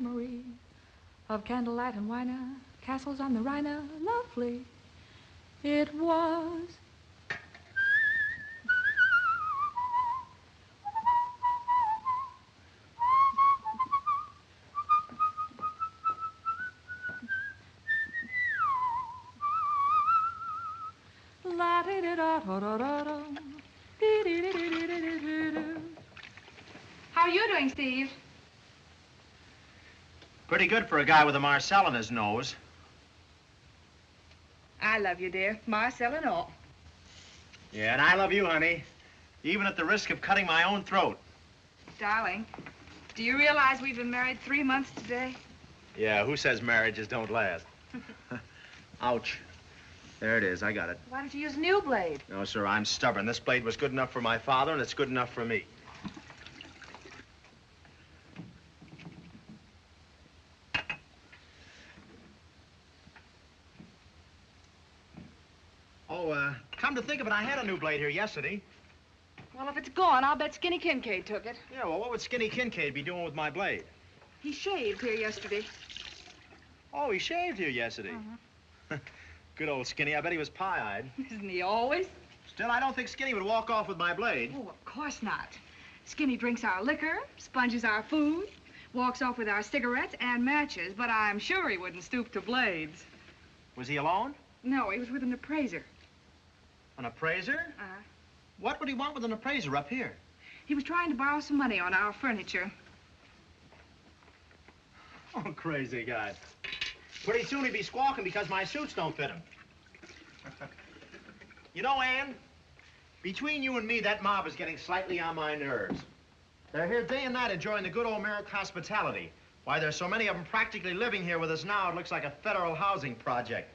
memory of candlelight and wine, castles on the Rhine, lovely it was. How are you doing, Steve? Pretty good for a guy with a Marcel in his nose. I love you, dear. Marcel and all. Yeah, and I love you, honey. Even at the risk of cutting my own throat. Darling, do you realize we've been married 3 months today? Yeah, who says marriages don't last? Ouch. There it is. I got it. Why don't you use a new blade? No, sir, I'm stubborn. This blade was good enough for my father, and it's good enough for me. Oh, come to think of it, I had a new blade here yesterday. Well, if it's gone, I'll bet Skinny Kincaid took it. Yeah, well, what would Skinny Kincaid be doing with my blade? He shaved here yesterday. Oh, he shaved here yesterday. Good old Skinny. I bet he was pie-eyed. Isn't he always? Still, I don't think Skinny would walk off with my blade. Oh, of course not. Skinny drinks our liquor, sponges our food, walks off with our cigarettes and matches, but I'm sure he wouldn't stoop to blades. Was he alone? No, he was with an appraiser. An appraiser? What would he want with an appraiser up here? He was trying to borrow some money on our furniture. Oh, crazy guy. Pretty soon he'd be squawking because my suits don't fit him. You know, Ann, between you and me, that mob is getting slightly on my nerves. They're here day and night enjoying the good old American hospitality. Why, there's so many of them practically living here with us now, it looks like a federal housing project.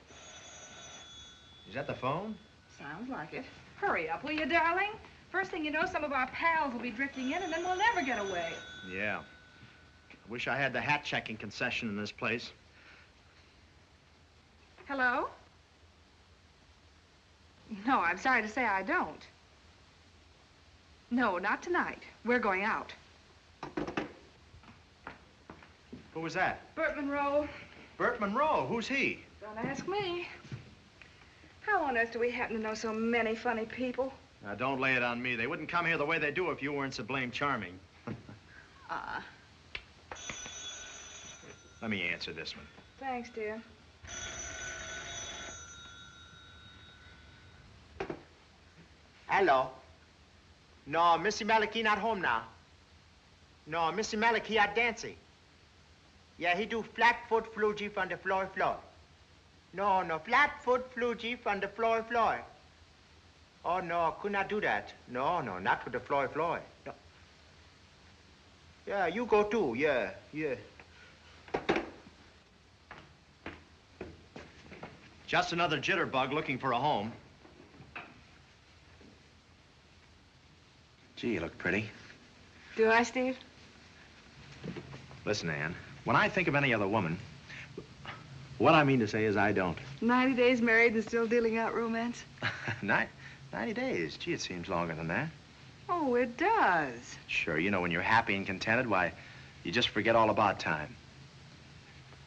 Is that the phone? Sounds like it. Hurry up, will you, darling? First thing you know, some of our pals will be drifting in, and then we'll never get away. Yeah. I wish I had the hat-checking concession in this place. Hello? No, I'm sorry to say I don't. No, not tonight. We're going out. Who was that? Bert Monroe. Bert Monroe? Who's he? Don't ask me. How on earth do we happen to know so many funny people? Now, don't lay it on me. They wouldn't come here the way they do if you weren't so blame charming. Let me answer this one. Thanks, dear. Hello. No, Missy Malik, he not home now. No, Missy Malik, he out dancing. Yeah, he do flat-foot flugy from the floor. No, flat-foot flugy from the floor. Oh, no, could not do that. No, not with the floor. No. Yeah, you go too, yeah. Just another jitterbug looking for a home. Gee, you look pretty. Do I, Steve? Listen, Ann, when I think of any other woman, what I mean to say is I don't. 90 days married and still dealing out romance? 90 days. Gee, it seems longer than that. Oh, it does. Sure, you know, when you're happy and contented, why, you just forget all about time.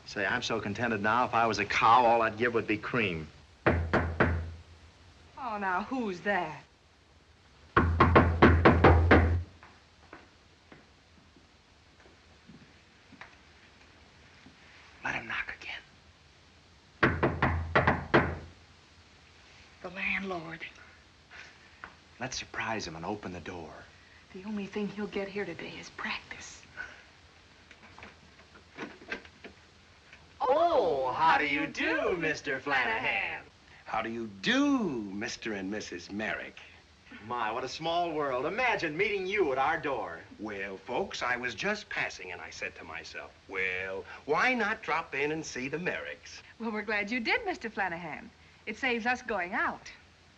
Say, I'm so contented now, if I was a cow, all I'd give would be cream. Oh, now, who's that? Let him knock again. The landlord. Let's surprise him and open the door. The only thing he'll get here today is practice. Oh, how do you do, Mr. Flanagan? How do you do, Mr. and Mrs. Merrick? My, what a small world. Imagine meeting you at our door. Well, folks, I was just passing and I said to myself, well, why not drop in and see the Merricks? Well, we're glad you did, Mr. Flanagan. It saves us going out.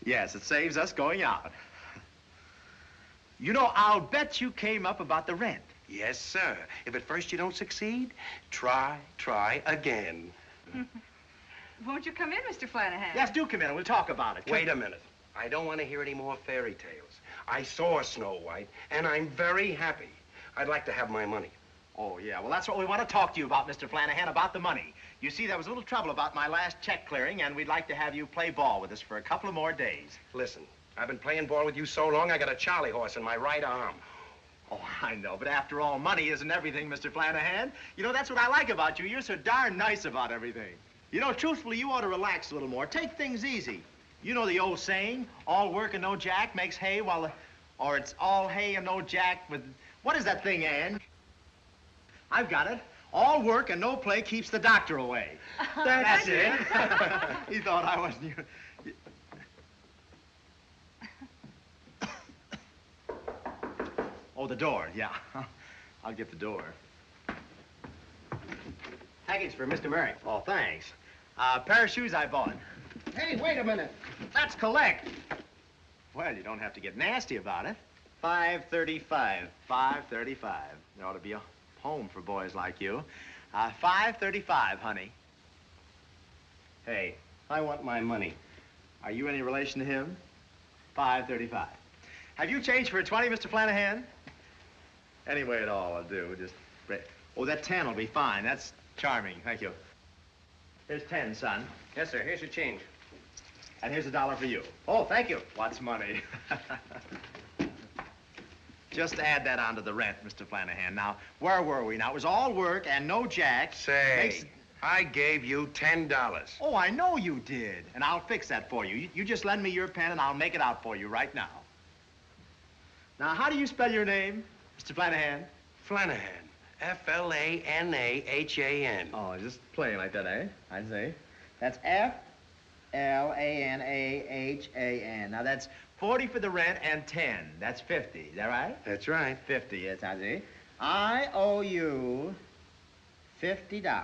Yes, it saves us going out. You know, I'll bet you came up about the rent. Yes, sir. If at first you don't succeed, try again. Won't you come in, Mr. Flanagan? Yes, do come in and we'll talk about it. Wait a minute. I don't want to hear any more fairy tales. I saw Snow White, and I'm very happy. I'd like to have my money. Oh, yeah. Well, that's what we want to talk to you about, Mr. Flanagan, about the money. You see, there was a little trouble about my last check clearing, and we'd like to have you play ball with us for a couple of more days. Listen, I've been playing ball with you so long, I got a Charlie horse in my right arm. Oh, I know, but after all, money isn't everything, Mr. Flanagan. You know, that's what I like about you. You're so darn nice about everything. You know, truthfully, you ought to relax a little more. Take things easy. You know the old saying, all work and no jack makes hay or it's all hay and no jack with, what is that thing, Ann? I've got it. All work and no play keeps the doctor away. That's it. He thought I wasn't you. Oh, the door, yeah. I'll get the door. Package for Mr. Merrick. Oh, thanks. Pair of shoes I bought. Hey, wait a minute. That's collect. Well, you don't have to get nasty about it. $5.35. $5.35. There ought to be a home for boys like you. $5.35, honey. Hey, I want my money. Are you any relation to him? $5.35. Have you changed for a 20, Mr. Flanagan? Anyway at all, I'll do. Just... Oh, that 10 will be fine. That's charming. Thank you. Here's 10, son. Yes, sir. Here's your change. And here's $1 for you. Oh, thank you. What's money? Just add that onto the rent, Mr. Flanagan. Now, where were we? Now, it was all work and no jack. Say, I gave you $10. Oh, I know you did. And I'll fix that for you. You just lend me your pen and I'll make it out for you right now. Now, how do you spell your name, Mr. Flanagan? Flanagan. F-L-A-N-A-H-A-N. Oh, just playing like that, eh? I see. That's F-L-A-N-A-H-A-N. Now, that's 40 for the rent and 10. That's 50. Is that right? That's right. 50, yes, I see. I owe you $50.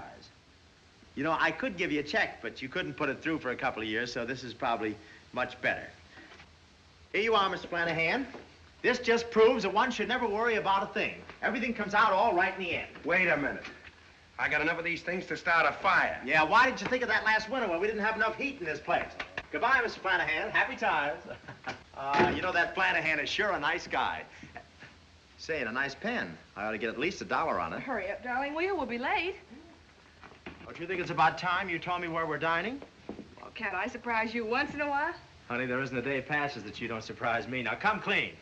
You know, I could give you a check, but you couldn't put it through for a couple of years, so this is probably much better. Here you are, Mr. Flanagan. This just proves that one should never worry about a thing. Everything comes out all right in the end. Wait a minute. I got enough of these things to start a fire. Yeah, why didn't you think of that last winter when we didn't have enough heat in this place? Goodbye, Mr. Flanagan. Happy times. You know, that Flanagan is sure a nice guy. Say, and a nice pen. I ought to get at least $1 on it. Hurry up, darling, will you? We'll be late. Don't you think it's about time you told me where we're dining? Well, can't I surprise you once in a while? Honey, there isn't a day passes that you don't surprise me. Now, come clean.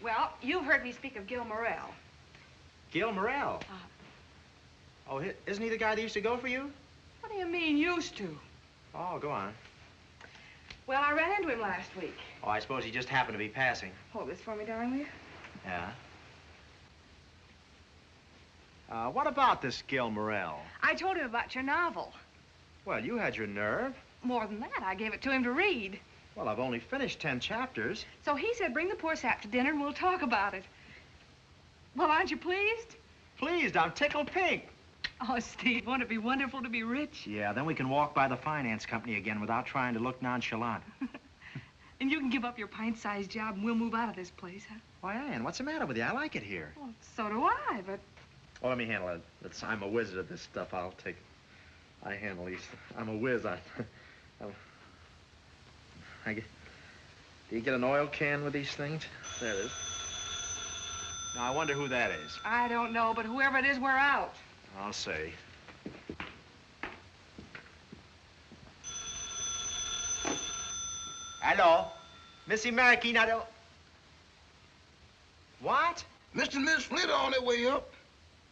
Well, you've heard me speak of Gil Morrell. Gil Morrell? Oh, isn't he the guy that used to go for you? What do you mean, used to? Oh, go on. Well, I ran into him last week. Oh, I suppose he just happened to be passing. Hold this for me, darling, will you? Yeah? What about this Gil Morrell? I told him about your novel. Well, you had your nerve. More than that, I gave it to him to read. Well, I've only finished 10 chapters. So he said, bring the poor sap to dinner and we'll talk about it. Well, aren't you pleased? Pleased, I'm tickled pink. Oh, Steve, won't it be wonderful to be rich? Yeah, then we can walk by the finance company again without trying to look nonchalant. And you can give up your pint-sized job and we'll move out of this place, huh? Why, Ann, what's the matter with you? I like it here. Well, so do I, but... Well, let me handle it. I'm a wizard at this stuff. I handle these. I'm a whiz. Do you get an oil can with these things? There it is. Now, I wonder who that is. I don't know, but whoever it is, we're out. I'll say. Hello? Missy Marikina. What? Mr. and Miss Flint are on their way up.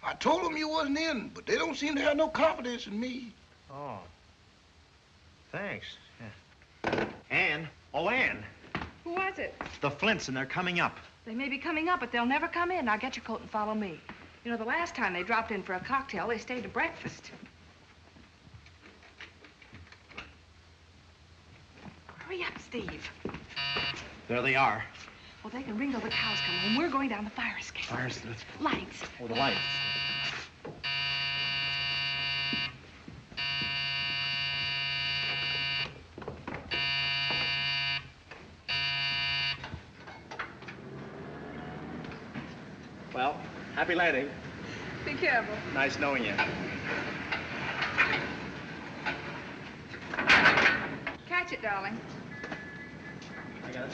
I told them you wasn't in, but they don't seem to have no confidence in me. Oh. Thanks. Yeah. Ann. Oh, Ann. Who was it? The Flints, and they're coming up. They may be coming up, but they'll never come in. Now get your coat and follow me. You know, the last time they dropped in for a cocktail, they stayed to breakfast. Hurry up, Steve. There they are. Well, they can ring till the cows come home. We're going down the fire escape. Fire escape. Lights. Oh, the lights. Well, happy landing. Be careful. Nice knowing you. Catch it, darling. I got it.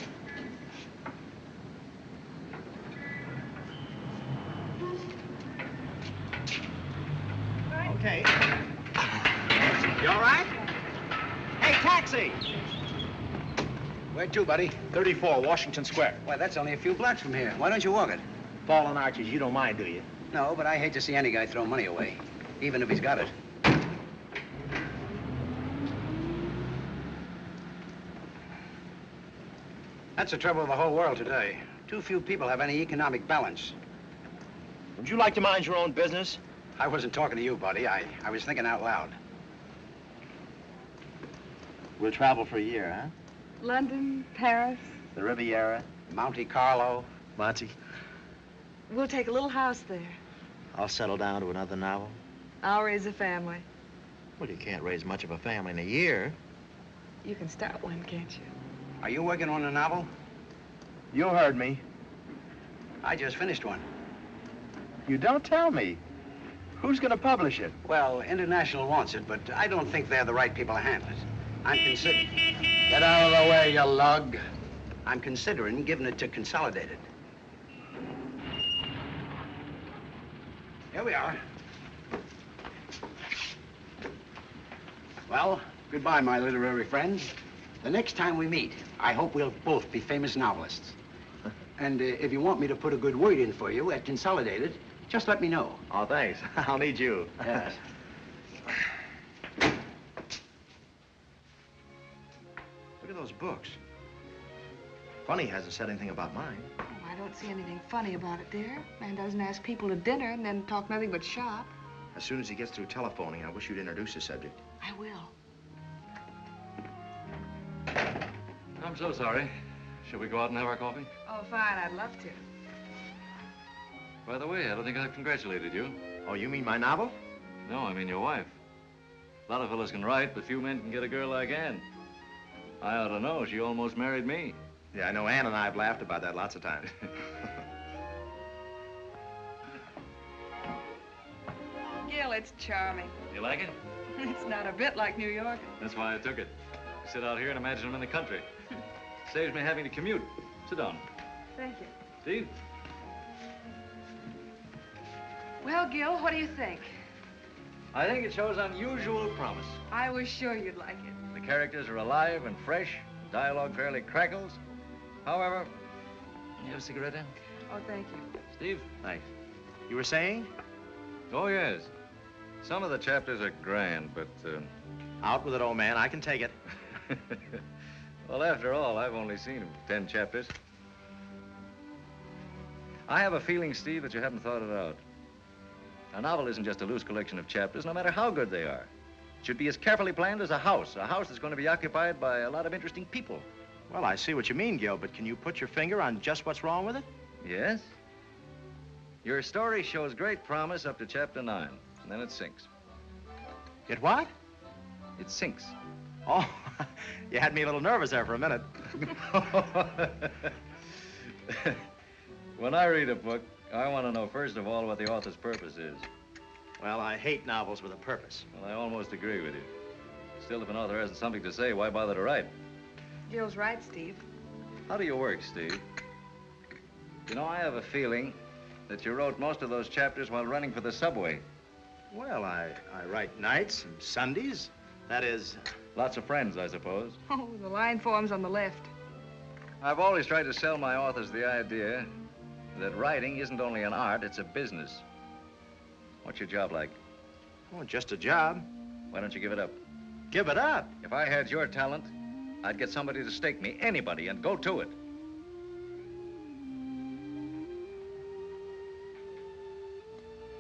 Okay. You all right? Hey, taxi! Where to, buddy? 34, Washington Square. Why, that's only a few blocks from here. Why don't you walk it? Fallen Arches, you don't mind, do you? No, but I hate to see any guy throw money away, even if he's got it. That's the trouble with the whole world today. Too few people have any economic balance. Would you like to mind your own business? I wasn't talking to you, buddy. I was thinking out loud. We'll travel for a year, huh? London, Paris. The Riviera. Monte Carlo. Monty. We'll take a little house there. I'll settle down to another novel. I'll raise a family. Well, you can't raise much of a family in a year. You can start one, can't you? Are you working on a novel? You heard me. I just finished one. You don't tell me. Who's going to publish it? Well, International wants it, but I don't think they're the right people to handle it. I'm considering... Get out of the way, you lug. I'm considering giving it to Consolidated. Here we are. Well, goodbye, my literary friends. The next time we meet, I hope we'll both be famous novelists. And if you want me to put a good word in for you at Consolidated, just let me know. Oh, thanks. I'll need you. Yes. Look at those books. Funny he hasn't said anything about mine. Oh, I don't see anything funny about it, dear. Man doesn't ask people to dinner and then talk nothing but shop. As soon as he gets through telephoning, I wish you'd introduce the subject. I will. I'm so sorry. Shall we go out and have our coffee? Oh, fine. I'd love to. By the way, I don't think I've congratulated you. Oh, you mean my novel? No, I mean your wife. A lot of fellas can write, but few men can get a girl like Ann. I ought to know. She almost married me. Yeah, I know Ann and I have laughed about that lots of times. Gil, it's charming. You like it? It's not a bit like New York. That's why I took it. I sit out here and imagine I'm in the country. Saves me having to commute. Sit down. Thank you. Steve? Well, Gil, what do you think? I think it shows unusual promise. I was sure you'd like it. The characters are alive and fresh. The dialogue fairly crackles. However, you have a cigarette then? Oh, thank you. Steve? Thanks. You were saying? Oh, yes. Some of the chapters are grand, but, Out with it, old man. I can take it. well, after all, I've only seen 10 chapters. I have a feeling, Steve, that you haven't thought it out. A novel isn't just a loose collection of chapters, no matter how good they are. It should be as carefully planned as a house that's going to be occupied by a lot of interesting people. Well, I see what you mean, Gil, but can you put your finger on just what's wrong with it? Yes? Your story shows great promise up to chapter 9, and then it sinks. It what? It sinks. Oh, you had me a little nervous there for a minute. When I read a book, I want to know, first of all, what the author's purpose is. Well, I hate novels with a purpose. Well, I almost agree with you. Still, if an author hasn't something to say, why bother to write? Gil's right, Steve. How do you work, Steve? You know, I have a feeling that you wrote most of those chapters while running for the subway. Well, I write nights and Sundays. That is... Lots of friends, I suppose. Oh, the line forms on the left. I've always tried to sell my authors the idea that writing isn't only an art, it's a business. What's your job like? Oh, just a job. Why don't you give it up? Give it up. If I had your talent, I'd get somebody to stake me, anybody, and go to it.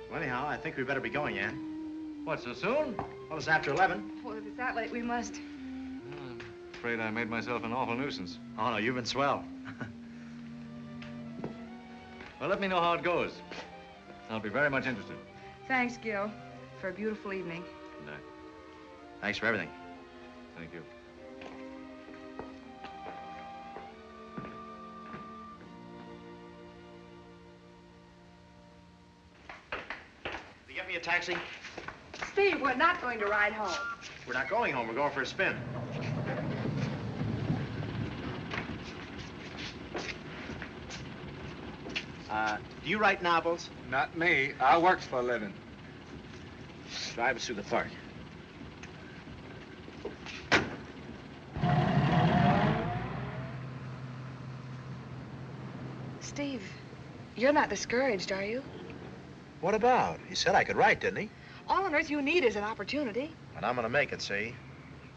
Well, anyhow, I think we better be going, Ann. What, so soon? Well, it's after 11. Well, if it's that late, we must. I'm afraid I made myself an awful nuisance. Oh, no, you've been swell. Well, let me know how it goes. I'll be very much interested. Thanks, Gil, for a beautiful evening. Good night. Thanks for everything. Thank you. You get me a taxi? Steve, we're not going to ride home. We're not going home. We're going for a spin. Do you write novels? Not me. I works for a living. Drive us through the park. Steve, you're not discouraged, are you? What about? He said I could write, didn't he? All on earth you need is an opportunity. And I'm gonna make it, see?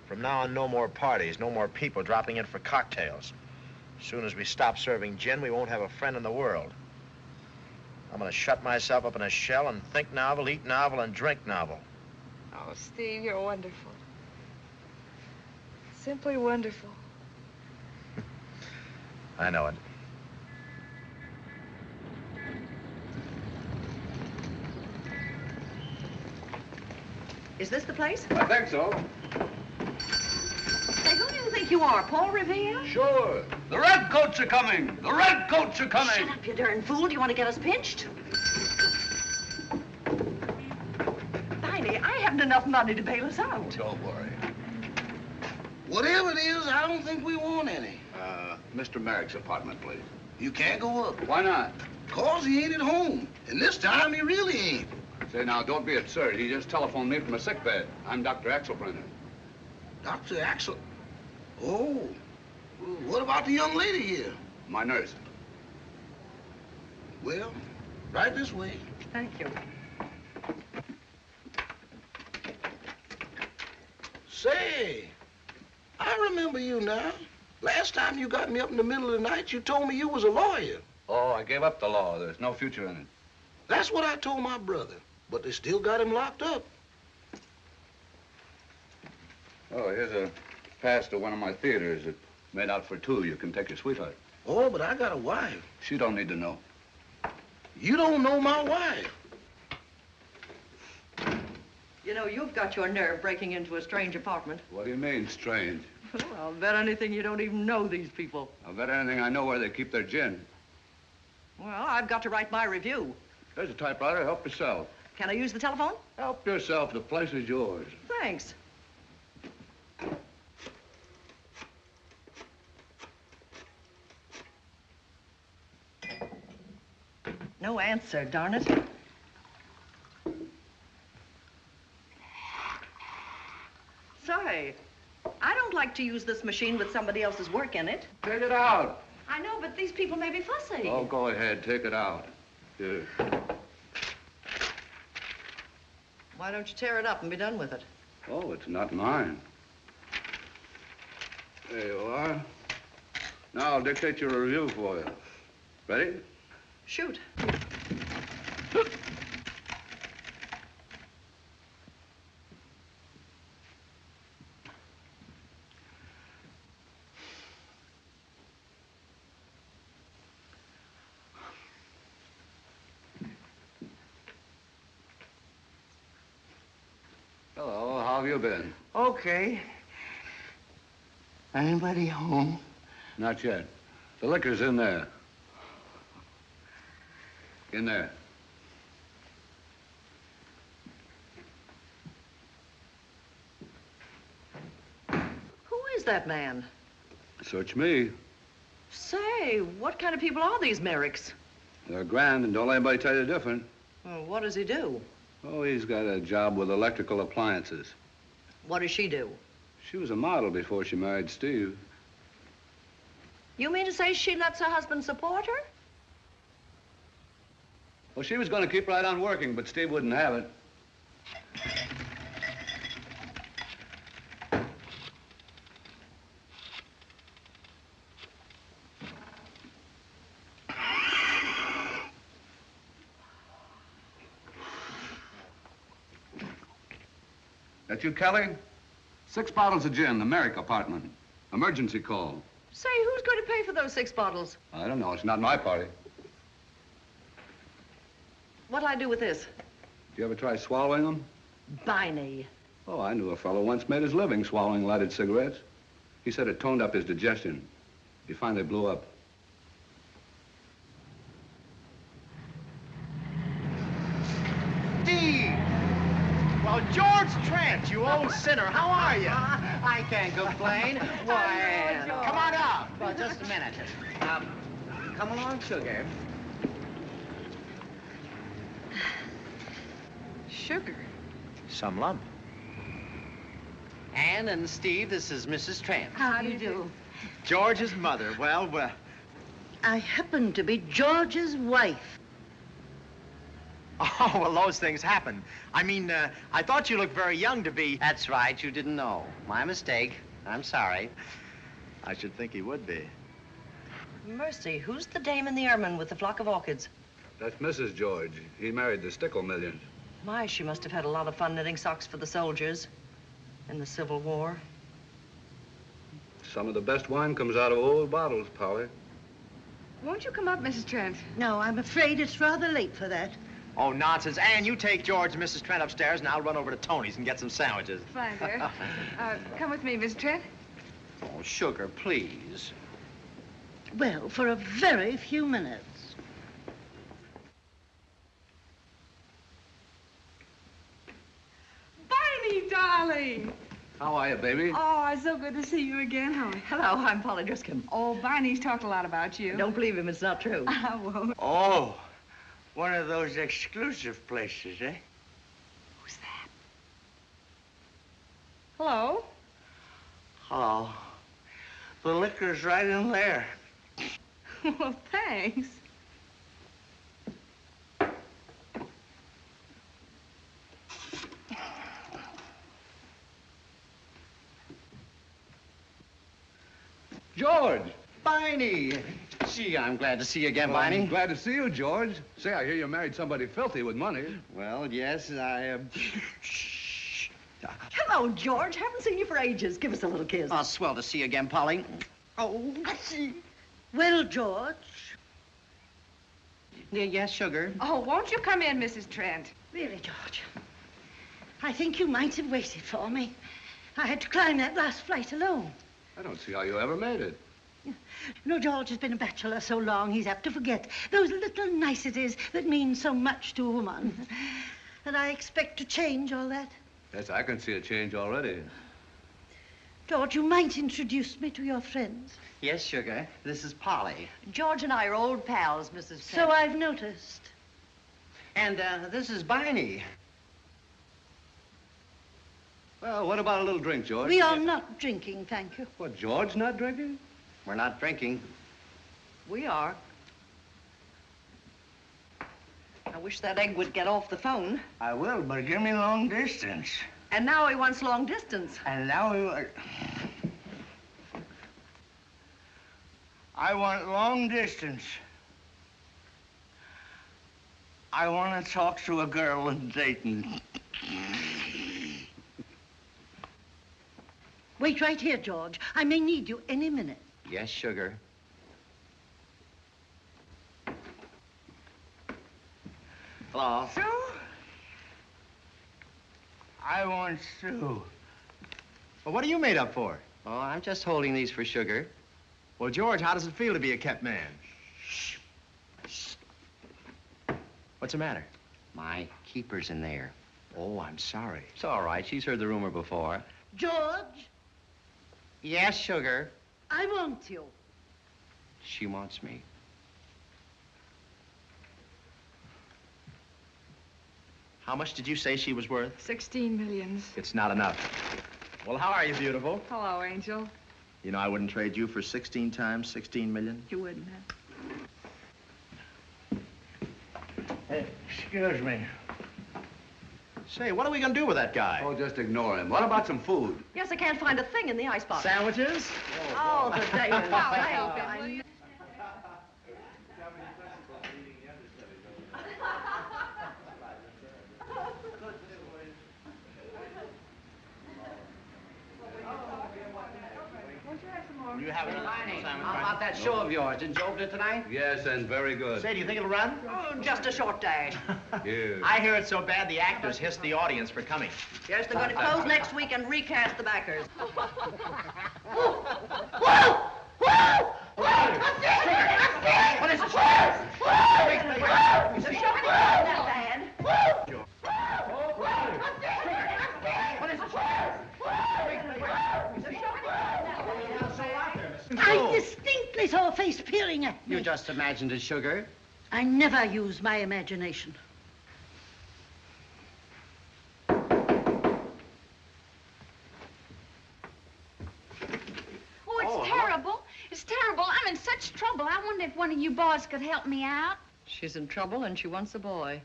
From now on, no more parties, no more people dropping in for cocktails. As soon as we stop serving gin, we won't have a friend in the world. I'm gonna shut myself up in a shell and think novel, eat novel, and drink novel. Oh, Steve, you're wonderful. Simply wonderful. I know it. Is this the place? I think so. Say, who do you think you are, Paul Revere? Sure. The redcoats are coming. The redcoats are coming. Shut up, you darn fool. Do you want to get us pinched? Tiny, I haven't enough money to bail us out. Don't worry. Whatever it is, I don't think we want any. Mr. Merrick's apartment, please. You can't go up. Why not? 'Cause he ain't at home. And this time he really ain't. Say, now, don't be absurd. He just telephoned me from a sick bed. I'm Dr. Axelbrenner. Dr. Axel. Oh. Well, what about the young lady here? My nurse. Well, right this way. Thank you. Say, I remember you now. Last time you got me up in the middle of the night, you told me you was a lawyer. Oh, I gave up the law. There's no future in it. That's what I told my brother. But they still got him locked up. Oh, here's a pass to one of my theaters. It's made out for two. You can take your sweetheart. Oh, but I got a wife. She don't need to know. You don't know my wife. You know, you've got your nerve breaking into a strange apartment. What do you mean, strange? Well, I'll bet anything you don't even know these people. I'll bet anything I know where they keep their gin. Well, I've got to write my review. There's a typewriter. Help yourself. Can I use the telephone? Help yourself. The place is yours. Thanks. No answer, darn it. Say, I don't like to use this machine with somebody else's work in it. Take it out. I know, but these people may be fussy. Oh, go ahead. Take it out. Here. Why don't you tear it up and be done with it? Oh, it's not mine. There you are. Now I'll dictate your review for you. Ready? Shoot. Hello, how have you been? Okay. Anybody home? Not yet. The liquor's in there. In there. Who is that man? Search me. Say, what kind of people are these Merricks? They're grand, and don't let anybody tell you different. Well, what does he do? Oh, he's got a job with electrical appliances. What does she do? She was a model before she married Steve. You mean to say she lets her husband support her? Well, she was going to keep right on working, but Steve wouldn't have it. That you, Kelly? 6 bottles of gin, the Merrick apartment. Emergency call. Say, who's going to pay for those 6 bottles? I don't know. It's not my party. What'll I do with this? Do you ever try swallowing them? Biney. Oh, I knew a fellow once made his living swallowing lighted cigarettes. He said it toned up his digestion. He finally blew up. Steve! Well, George Trent, you old sinner, how are you? I can't complain. Why, Come on out. well, just a minute. Come along, sugar. Sugar. Some lump. Anne and Steve, this is Mrs. Trent. How do you do? George's mother. Well, I happen to be George's wife. Oh, well, those things happen. I mean, I thought you looked very young to be... That's right, you didn't know. My mistake. I'm sorry. I should think he would be. Mercy, who's the dame in the ermine with the flock of orchids? That's Mrs. George. He married the Stickle millions. My, she must have had a lot of fun knitting socks for the soldiers in the Civil War. Some of the best wine comes out of old bottles, Polly. Won't you come up, Mrs. Trent? No, I'm afraid it's rather late for that. Oh, nonsense. Ann, you take George and Mrs. Trent upstairs, and I'll run over to Tony's and get some sandwiches. Fine, dear. Come with me, Miss Trent. Oh, sugar, please. Well, for a very few minutes. Barney, darling. How are you, baby? Oh, it's so good to see you again, honey. Hello, I'm Polly Driscoll. Oh, Barney's talked a lot about you. Don't believe him, it's not true. I won't. Oh, one of those exclusive places, eh? Who's that? Hello? Hello. The liquor's right in there. Well, thanks. George! Barney! Gee, I'm glad to see you again, Well, Barney. I'm glad to see you, George. Say, I hear you married somebody filthy with money. Well, yes, I, Hello, George. Haven't seen you for ages. Give us a little kiss. Oh, swell to see you again, Polly. Oh, Well, George. yes, sugar. Oh, won't you come in, Mrs. Trent? Really, George. I think you might have waited for me. I had to climb that last flight alone. I don't see how you ever made it. You know, George has been a bachelor so long, he's apt to forget those little niceties that mean so much to a woman. And I expect to change all that. Yes, I can see a change already. George, you might introduce me to your friends. Yes, sugar. This is Polly. George and I are old pals, Mrs. Trent. So I've noticed. And, this is Barney. Well, what about a little drink, George? We are not drinking, thank you. What, George not drinking? We're not drinking. We are. I wish that egg would get off the phone. I will, but give me long distance. And now he wants long distance. And now I want long distance. I want to talk to a girl in Dayton. Wait right here, George. I may need you any minute. Yes, sugar. Hello. Sue? I want Sue. Well, what are you made up for? Oh, I'm just holding these for sugar. Well, George, how does it feel to be a kept man? What's the matter? My keeper's in there. Oh, I'm sorry. It's all right. She's heard the rumor before. George, Yes, sugar. I want you. She wants me. How much did you say she was worth? 16 millions. It's not enough. Well, how are you, beautiful? Hello, Angel. You know, I wouldn't trade you for 16 times 16 million. You wouldn't have. Excuse me. Say, what are we gonna do with that guy? Oh, just ignore him. What about some food? Yes, I can't find a thing in the icebox. Sandwiches? Oh, the day. Will you have another sandwich? How about that show of yours? Didn't you open it tonight? Yes, and very good. Say, do you think it'll run? Oh, just a short day. Here. I hear it's so bad the actors hissed the audience for coming. Yes, they're going to close next week and recast the backers. What is it? The show isn't that bad. I distinctly saw a face peering at me. You just imagined it, sugar. I never use my imagination. I'm in such trouble. I wonder if one of you boys could help me out. She's in trouble and she wants a boy.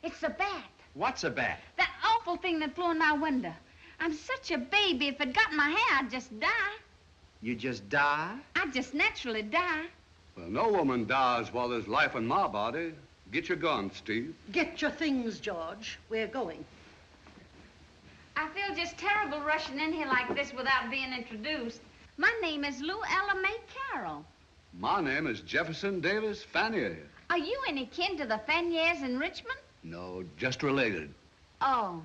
It's a bat. What's a bat? That awful thing that flew in my window. I'm such a baby. If it got in my hair, I'd just die. You just die? I'd just naturally die. Well, no woman dies while there's life in my body. Get your gun, Steve. Get your things, George. We're going. I feel just terrible rushing in here like this without being introduced. My name is Lou Ella Mae Carroll. My name is Jefferson Davis Fanier. Are you any kin to the Faniers in Richmond? No, just related. Oh.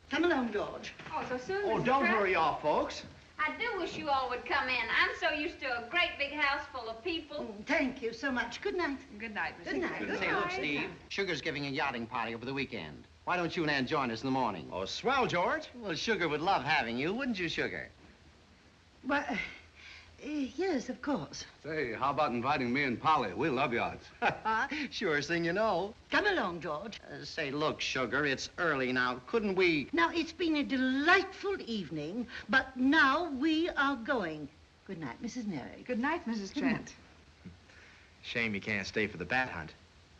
Come along, George. Oh, so soon? Oh, don't hurry off, folks. I do wish you all would come in. I'm so used to a great big house full of people. Thank you so much. Good night. Good night, Mrs. Good night. Good Say, look, Steve, Sugar's giving a yachting party over the weekend. Why don't you and Ann join us in the morning? Oh, swell, George. Well, Sugar would love having you, wouldn't you, Sugar? Well, yes, of course. Say, how about inviting me and Polly? We love yachts. Surest thing you know. Come along, George. Say, look, Sugar, it's early now. Couldn't we... Now, it's been a delightful evening, but now we are going. Good night, Mrs. Merrick. Good night, Mrs. Trent. Shame you can't stay for the bat hunt.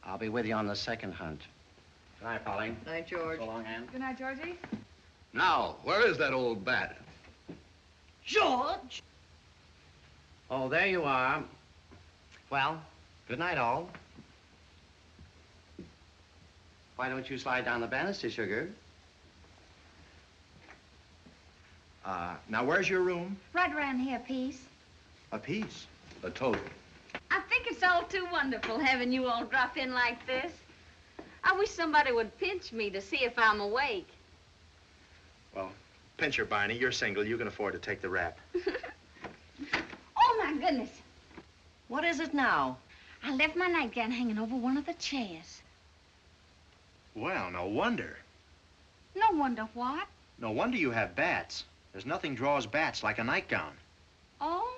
I'll be with you on the second hunt. Good night, Polly. Night, George. So long, Ann. Good night, Georgie. Now, where is that old bat? George! Oh, there you are. Well, good night, all. Why don't you slide down the banister, Sugar? Now, where's your room? Right around here, peace. A piece. A total. I think it's all too wonderful having you all drop in like this. I wish somebody would pinch me to see if I'm awake. Well, pinch her, Barney. You're single. You can afford to take the rap. Oh, my goodness. What is it now? I left my nightgown hanging over one of the chairs. Well, no wonder. No wonder what? No wonder you have bats. There's nothing draws bats like a nightgown. Oh?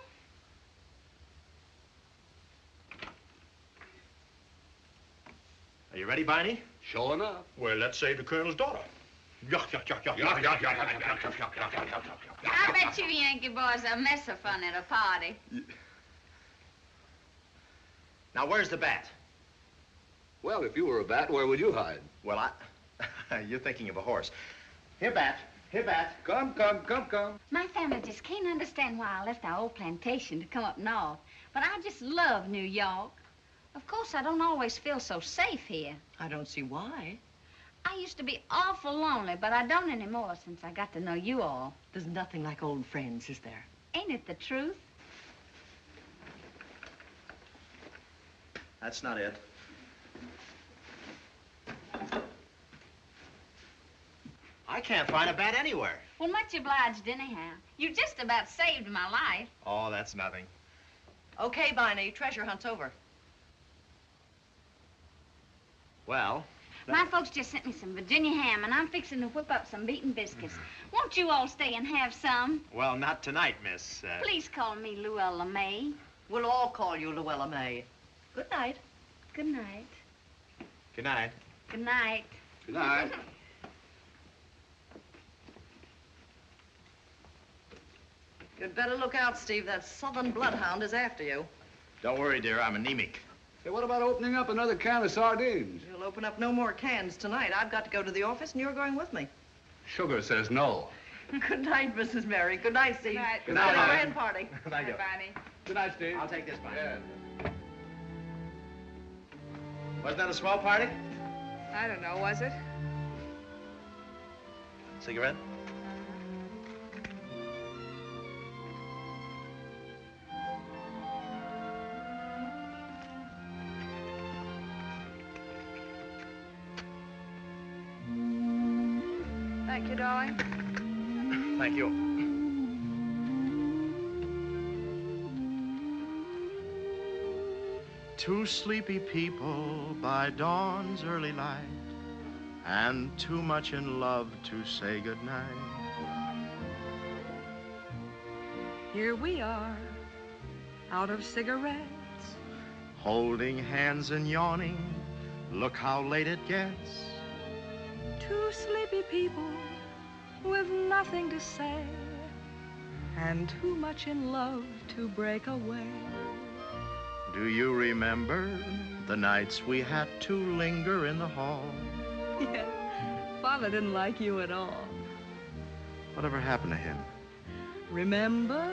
Are you ready, Barney? Sure enough. Well, let's save the Colonel's daughter. I bet you Yankee boys are a mess of fun at a party. Now, where's the bat? Well, if you were a bat, where would you hide? Well, you're thinking of a horse. Here, bat. Here, bat. Come. My family just can't understand why I left our old plantation to come up north. But I just love New York. Of course, I don't always feel so safe here. I don't see why. I used to be awful lonely, but I don't anymore since I got to know you all. There's nothing like old friends, is there? Ain't it the truth? That's not it. I can't find a bat anywhere. Well, much obliged anyhow. You just about saved my life. Oh, that's nothing. Okay, Barney, treasure hunt's over. Well... My folks just sent me some Virginia ham, and I'm fixing to whip up some beaten biscuits. Won't you all stay and have some? Well, not tonight, miss. Please call me Luella Mae. We'll all call you Luella Mae. Good night. Good night. Good night. Good night. Good night. You'd better look out, Steve. That southern bloodhound is after you. Don't worry, dear. I'm anemic. Hey, what about opening up another can of sardines? You'll open up no more cans tonight. I've got to go to the office, and you're going with me. Sugar says no. Good night, Mrs. Mary. Good night, Steve. Good night. Good night, Have a Barney. grand party. Thank you. Barney. Good night, Steve. I'll take this, Barney. Yeah. Wasn't that a small party? I don't know, was it? Cigarette? Thank you, darling. Thank you. Two sleepy people by dawn's early light, and too much in love to say goodnight. Here we are, out of cigarettes. Holding hands and yawning, look how late it gets. Two sleepy people with nothing to say, and too much in love to break away. Do you remember the nights we had to linger in the hall? Yeah, Father didn't like you at all. Whatever happened to him? Remember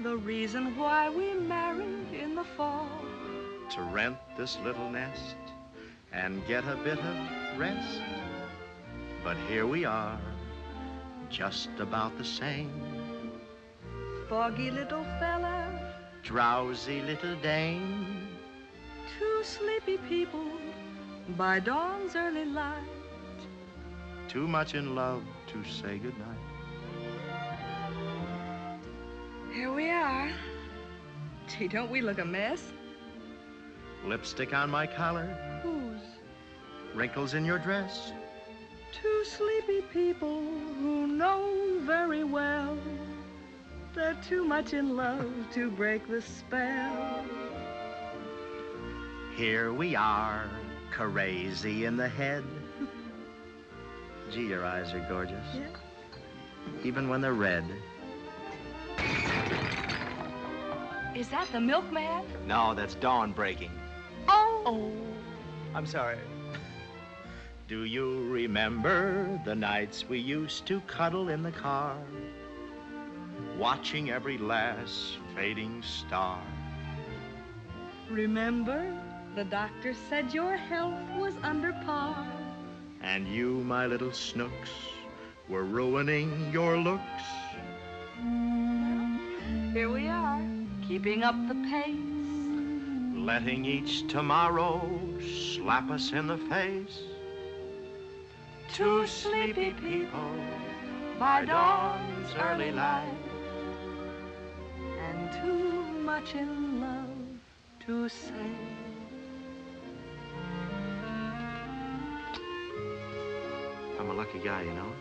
the reason why we married in the fall? To rent this little nest and get a bit of rest. But here we are, just about the same. Foggy little fella, Drowsy little dame. two sleepy people by dawn's early light. Too much in love to say goodnight. Here we are. Gee, don't we look a mess? Lipstick on my collar. Whose? Wrinkles in your dress. Two sleepy people who know very well they're too much in love to break the spell. Here we are, crazy in the head. Gee, your eyes are gorgeous. Yeah. Even when they're red. Is that the milkman? No, that's dawn breaking. Oh. I'm sorry. Do you remember the nights we used to cuddle in the car, watching every last fading star? Remember, the doctor said your health was under par. And you, my little snooks, were ruining your looks. Here we are, keeping up the pace. Letting each tomorrow slap us in the face. Two sleepy people by dawn's early light. And too much in love to say. I'm a lucky guy, you know.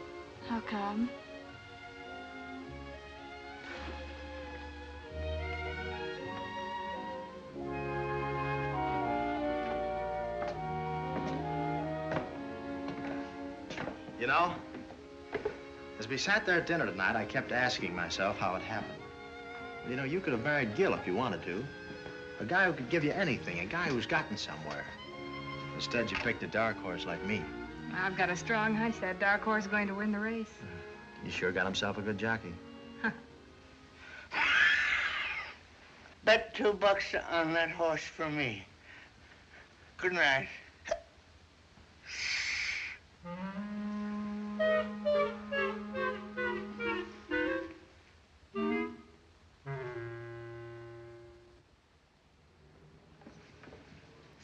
How come? You know, as we sat there at dinner tonight, I kept asking myself how it happened. You know, you could have married Gil if you wanted to. A guy who could give you anything, a guy who's gotten somewhere. Instead, you picked a dark horse like me. I've got a strong hunch that dark horse is going to win the race. He sure got himself a good jockey. Bet $2 on that horse for me. Good night.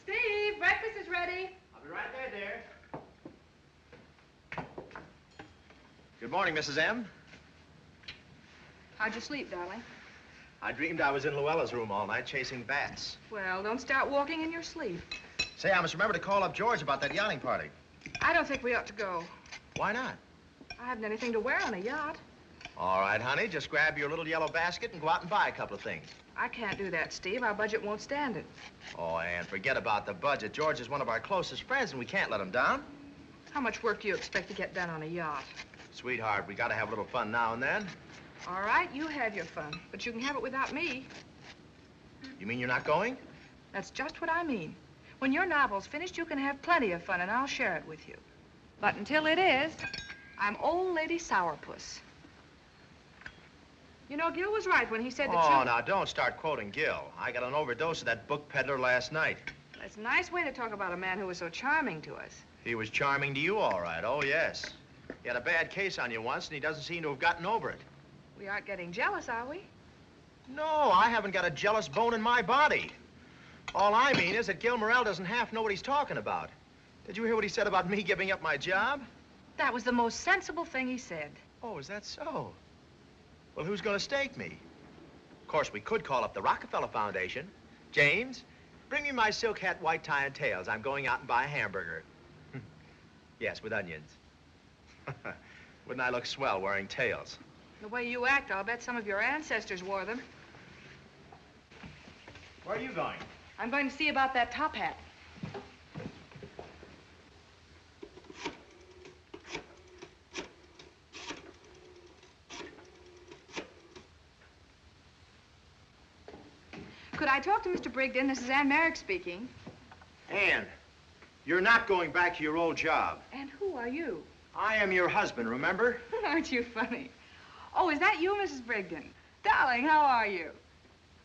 Steve, breakfast is ready. I'll be right there, dear. Good morning, Mrs. M. How'd you sleep, darling? I dreamed I was in Luella's room all night chasing bats. Well, don't start walking in your sleep. Say, I must remember to call up George about that yachting party. I don't think we ought to go. Why not? I haven't anything to wear on a yacht. All right, honey, just grab your little yellow basket and go out and buy a couple of things. I can't do that, Steve. Our budget won't stand it. Oh, Ann, forget about the budget. George is one of our closest friends, and we can't let him down. How much work do you expect to get done on a yacht? Sweetheart, we gotta have a little fun now and then. All right, you have your fun, but you can have it without me. You mean you're not going? That's just what I mean. When your novel's finished, you can have plenty of fun, and I'll share it with you. But until it is, I'm old lady sourpuss. You know, Gil was right when he said that Oh, now, don't start quoting Gil. I got an overdose of that book peddler last night. That's a nice way to talk about a man who was so charming to us. He was charming to you, all right. Oh, yes. He had a bad case on you once, and he doesn't seem to have gotten over it. We aren't getting jealous, are we? No, I haven't got a jealous bone in my body. All I mean is that Gil Morrell doesn't half know what he's talking about. Did you hear what he said about me giving up my job? That was the most sensible thing he said. Oh, is that so? Well, who's going to stake me? Of course, we could call up the Rockefeller Foundation. James, bring me my silk hat, white tie, and tails. I'm going out and buy a hamburger. Yes, with onions. Wouldn't I look swell wearing tails? The way you act, I'll bet some of your ancestors wore them. Where are you going? I'm going to see about that top hat. Could I I talked to Mr. Brigden. This is Ann Merrick speaking. Ann, you're not going back to your old job. And who are you? I am your husband, remember? Aren't you funny? Oh, is that you, Mrs. Brigden? Darling, how are you?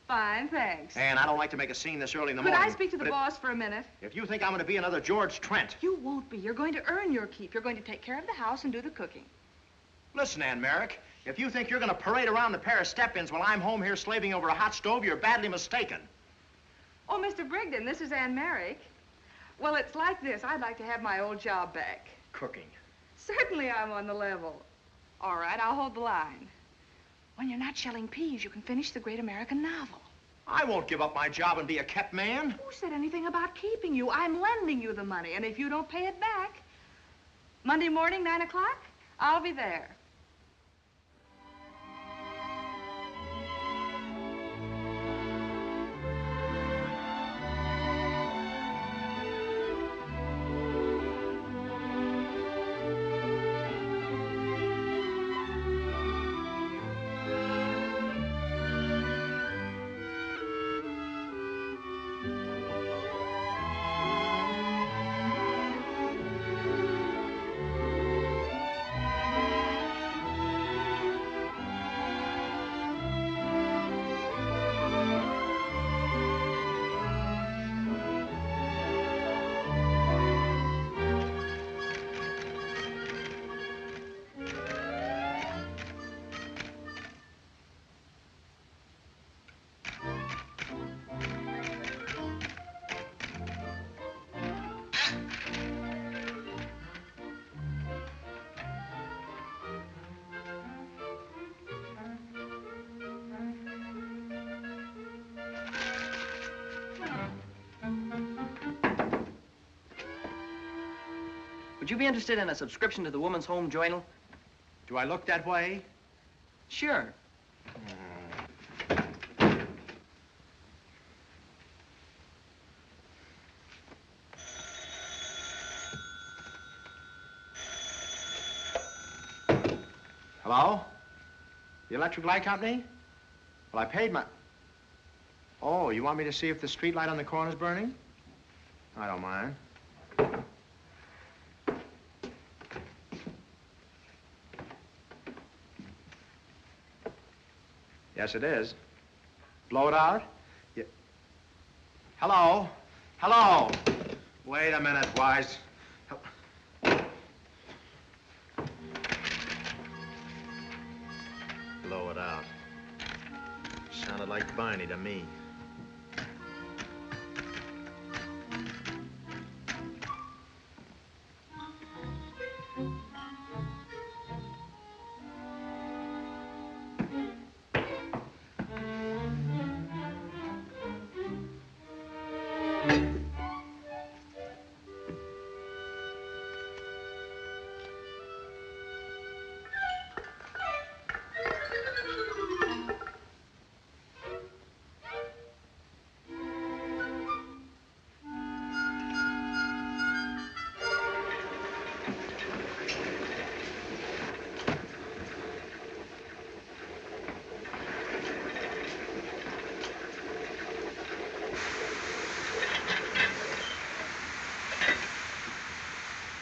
Fine, thanks. Ann, I don't like to make a scene this early in the Could morning. I speak to the boss for a minute? If you think I'm going to be another George Trent. You won't be. You're going to earn your keep. You're going to take care of the house and do the cooking. Listen, Ann Merrick, if you think you're going to parade around the pair of step-ins while I'm home here slaving over a hot stove, you're badly mistaken. Oh, Mr. Brigden, this is Ann Merrick. Well, it's like this. I'd like to have my old job back. Cooking. Certainly I'm on the level. All right, I'll hold the line. When you're not shelling peas, you can finish the great American novel. I won't give up my job and be a kept man. Who said anything about keeping you? I'm lending you the money, and if you don't pay it back, Monday morning, 9 o'clock, I'll be there. Would you be interested in a subscription to the Woman's Home Journal? Do I look that way? Sure. Hello? The electric light company? Well, I paid my... Oh, you want me to see if the street light on the corner's burning? I don't mind. Yes, it is. Blow it out? Yeah. Hello? Hello? Wait a minute, Wise. Blow it out. Sounded like Barney to me.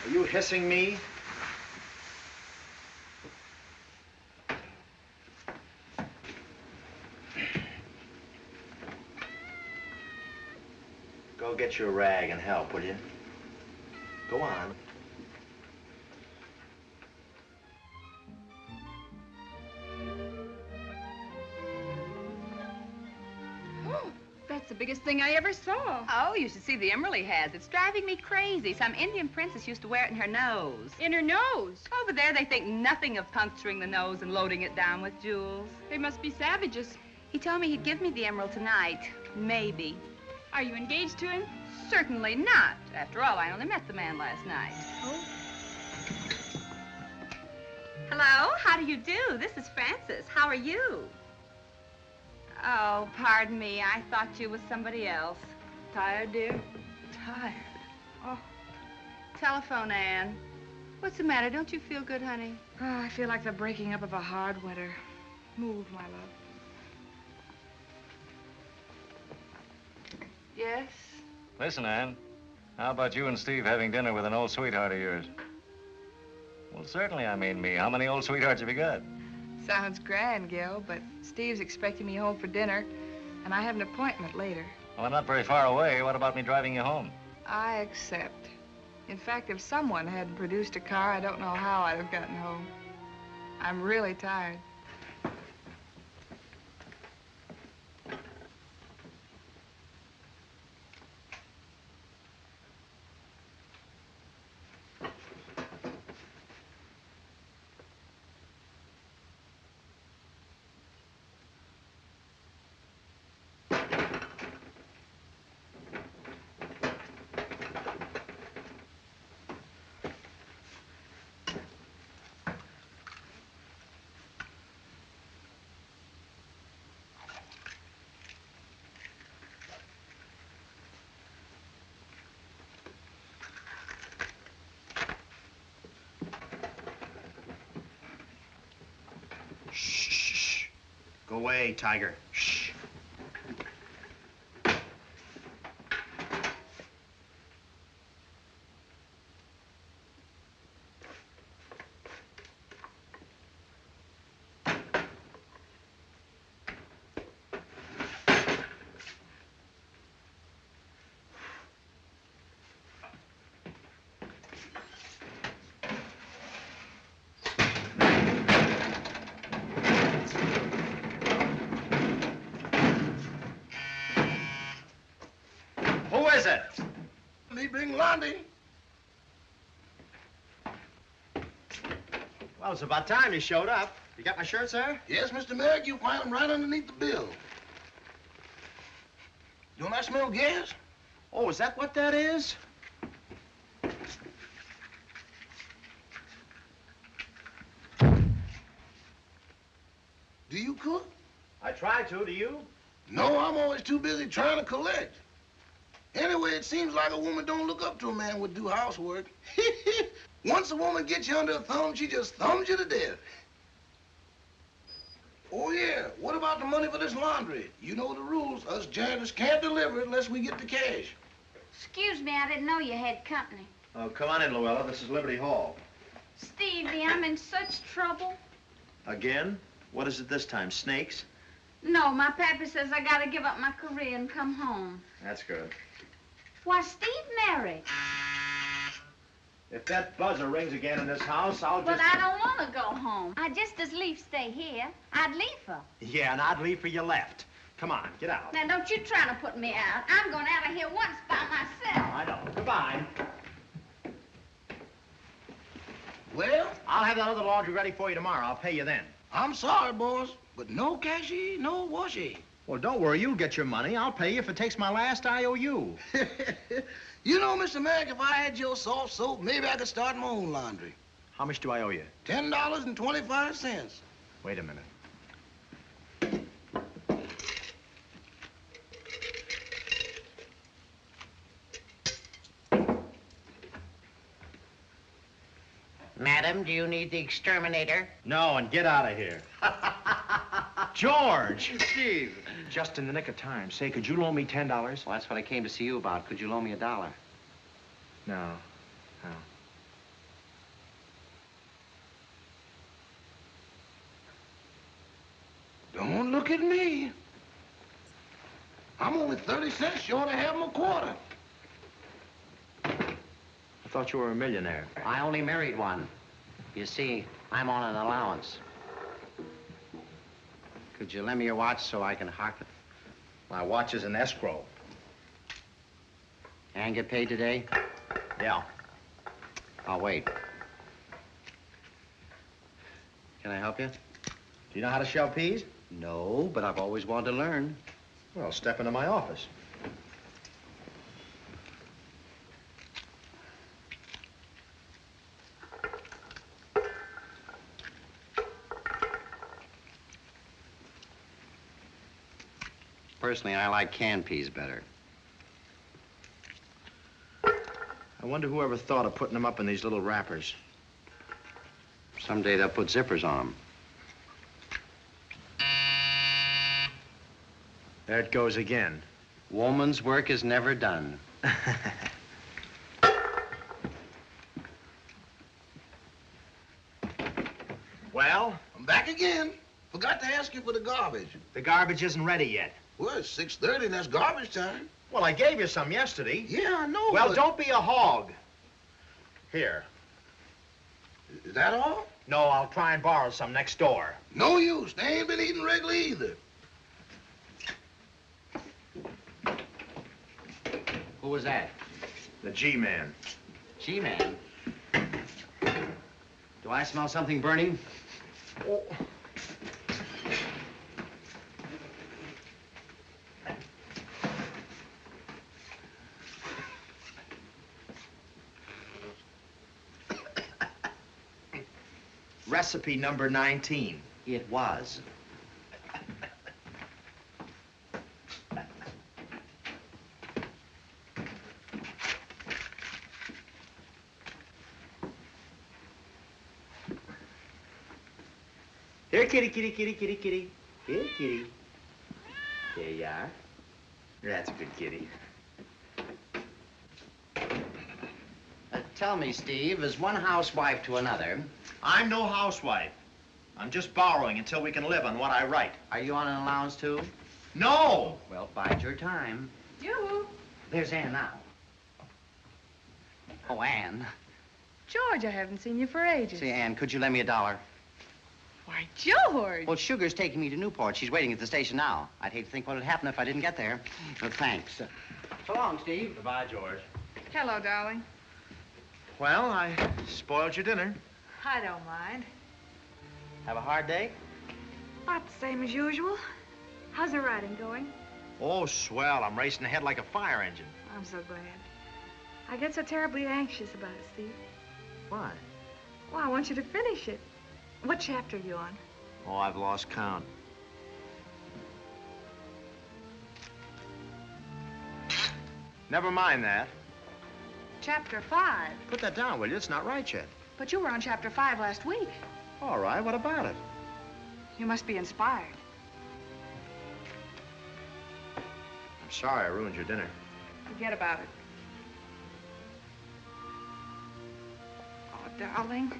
Are you hissing me? Go get your rag and help, will you? Go on. That's the biggest thing I ever saw. Oh, you should see the emerald he has. It's driving me crazy. Some Indian princess used to wear it in her nose. In her nose? Over there, they think nothing of puncturing the nose and loading it down with jewels. They must be savages. He told me he'd give me the emerald tonight. Maybe. Are you engaged to him? Certainly not. After all, I only met the man last night. Oh. Hello, how do you do? This is Frances. How are you? Oh, pardon me. I thought you was somebody else. Tired, dear? Tired? Oh. Telephone, Anne. What's the matter? Don't you feel good, honey? Oh, I feel like the breaking up of a hard winter. Move, my love. Yes? Listen, Ann, how about you and Steve having dinner with an old sweetheart of yours? Well, certainly, I mean me. How many old sweethearts have you got? Sounds grand, Gil, but Steve's expecting me home for dinner, and I have an appointment later. Well, I'm not very far away. What about me driving you home? I accept. In fact, if someone hadn't produced a car, I don't know how I'd have gotten home. I'm really tired. Shh. Go away, Tiger. Shh. Who is it? Me bring Lundy. Well, it's about time you showed up. You got my shirt, sir? Yes, Mr. Merrick, you find him right underneath the bill. Don't I smell gas? Oh, is that what that is? Do you cook? I try to. Do you? No, I'm always too busy trying to collect. Anyway, it seems like a woman don't look up to a man would do housework. Once a woman gets you under a thumb, she just thumbs you to death. Oh, yeah. What about the money for this laundry? You know the rules. Us janitors can't deliver it unless we get the cash. Excuse me, I didn't know you had company. Oh, come on in, Luella. This is Liberty Hall. Stevie, I'm in such trouble. Again? What is it this time? Snakes? No, my pappy says I gotta give up my career and come home. That's good. Why, Steve married. If that buzzer rings again in this house, I'll But just... I don't want to go home. I just as lief stay here. I'd leave her. Yeah, and I'd leave for you left. Come on, get out. Now, don't you try to put me out. I'm going out of here once by myself. I know. Goodbye. Well? I'll have that other laundry ready for you tomorrow. I'll pay you then. I'm sorry, boss, but no cashy, no washy. Well, don't worry. You'll get your money. I'll pay you if it takes my last IOU. You know, Mr. Mack, if I had your soft soap, maybe I could start my own laundry. How much do I owe you? $10.25. Wait a minute. Madam, do you need the exterminator? No, and get out of here. George! Steve. Just in the nick of time. Say, could you loan me $10? Well, that's what I came to see you about. Could you loan me $1? No. No. Don't look at me. I'm only 30 cents short of having a quarter. I thought you were a millionaire. I only married one. You see, I'm on an allowance. Could you lend me your watch so I can hock it? My watch is in escrow. And get paid today? Yeah. I'll wait. Can I help you? Do you know how to shell peas? No, but I've always wanted to learn. Well, step into my office. Personally, I like canned peas better. I wonder whoever thought of putting them up in these little wrappers. Someday they'll put zippers on them. There it goes again. Woman's work is never done. Well? I'm back again. Forgot to ask you for the garbage. The garbage isn't ready yet. Well, it's 6:30 and that's garbage time. Well, I gave you some yesterday. Yeah, I know. Well, but... don't be a hog. Here. Is that all? No, I'll try and borrow some next door. No use. They ain't been eating regular either. Who was that? The G-Man. G-Man? Do I smell something burning? Oh. Recipe number 19. It was. Here, kitty, kitty, kitty, kitty, kitty. Here, kitty. There you are. That's a good kitty. Tell me, Steve, as one housewife to another... I'm no housewife. I'm just borrowing until we can live on what I write. Are you on an allowance, too? No! Well, bide your time. You? There's Ann now. Oh, Ann. George, I haven't seen you for ages. Say, Ann, could you lend me $1? Why, George! Well, Sugar's taking me to Newport. She's waiting at the station now. I'd hate to think what would happen if I didn't get there. Well, thanks. So long, Steve. Goodbye, George. Hello, darling. Well, I spoiled your dinner. I don't mind. Have a hard day? About the same as usual. How's the writing going? Oh, swell. I'm racing ahead like a fire engine. I'm so glad. I get so terribly anxious about it, Steve. Why? Well, I want you to finish it. What chapter are you on? Oh, I've lost count. Never mind that. Chapter 5. Put that down, will you? It's not right yet. But you were on chapter 5 last week. All right, what about it? You must be inspired. I'm sorry I ruined your dinner. Forget about it. Oh, darling.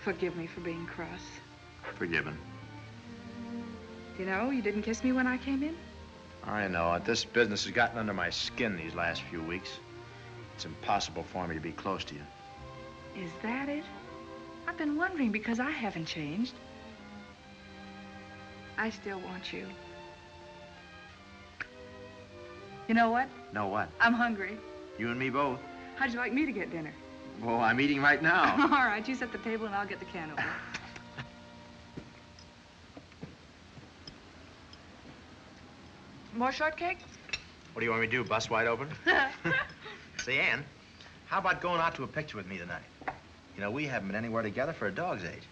Forgive me for being cross. Forgiven. You know, you didn't kiss me when I came in. I know it. This business has gotten under my skin these last few weeks. It's impossible for me to be close to you. Is that it? I've been wondering because I haven't changed. I still want you. You know what? Know what? I'm hungry. You and me both. How'd you like me to get dinner? Oh, I'm eating right now. All right, you set the table and I'll get the can opener. More shortcake? What do you want me to do, bust wide open? Say, Ann, how about going out to a picture with me tonight? You know, we haven't been anywhere together for a dog's age.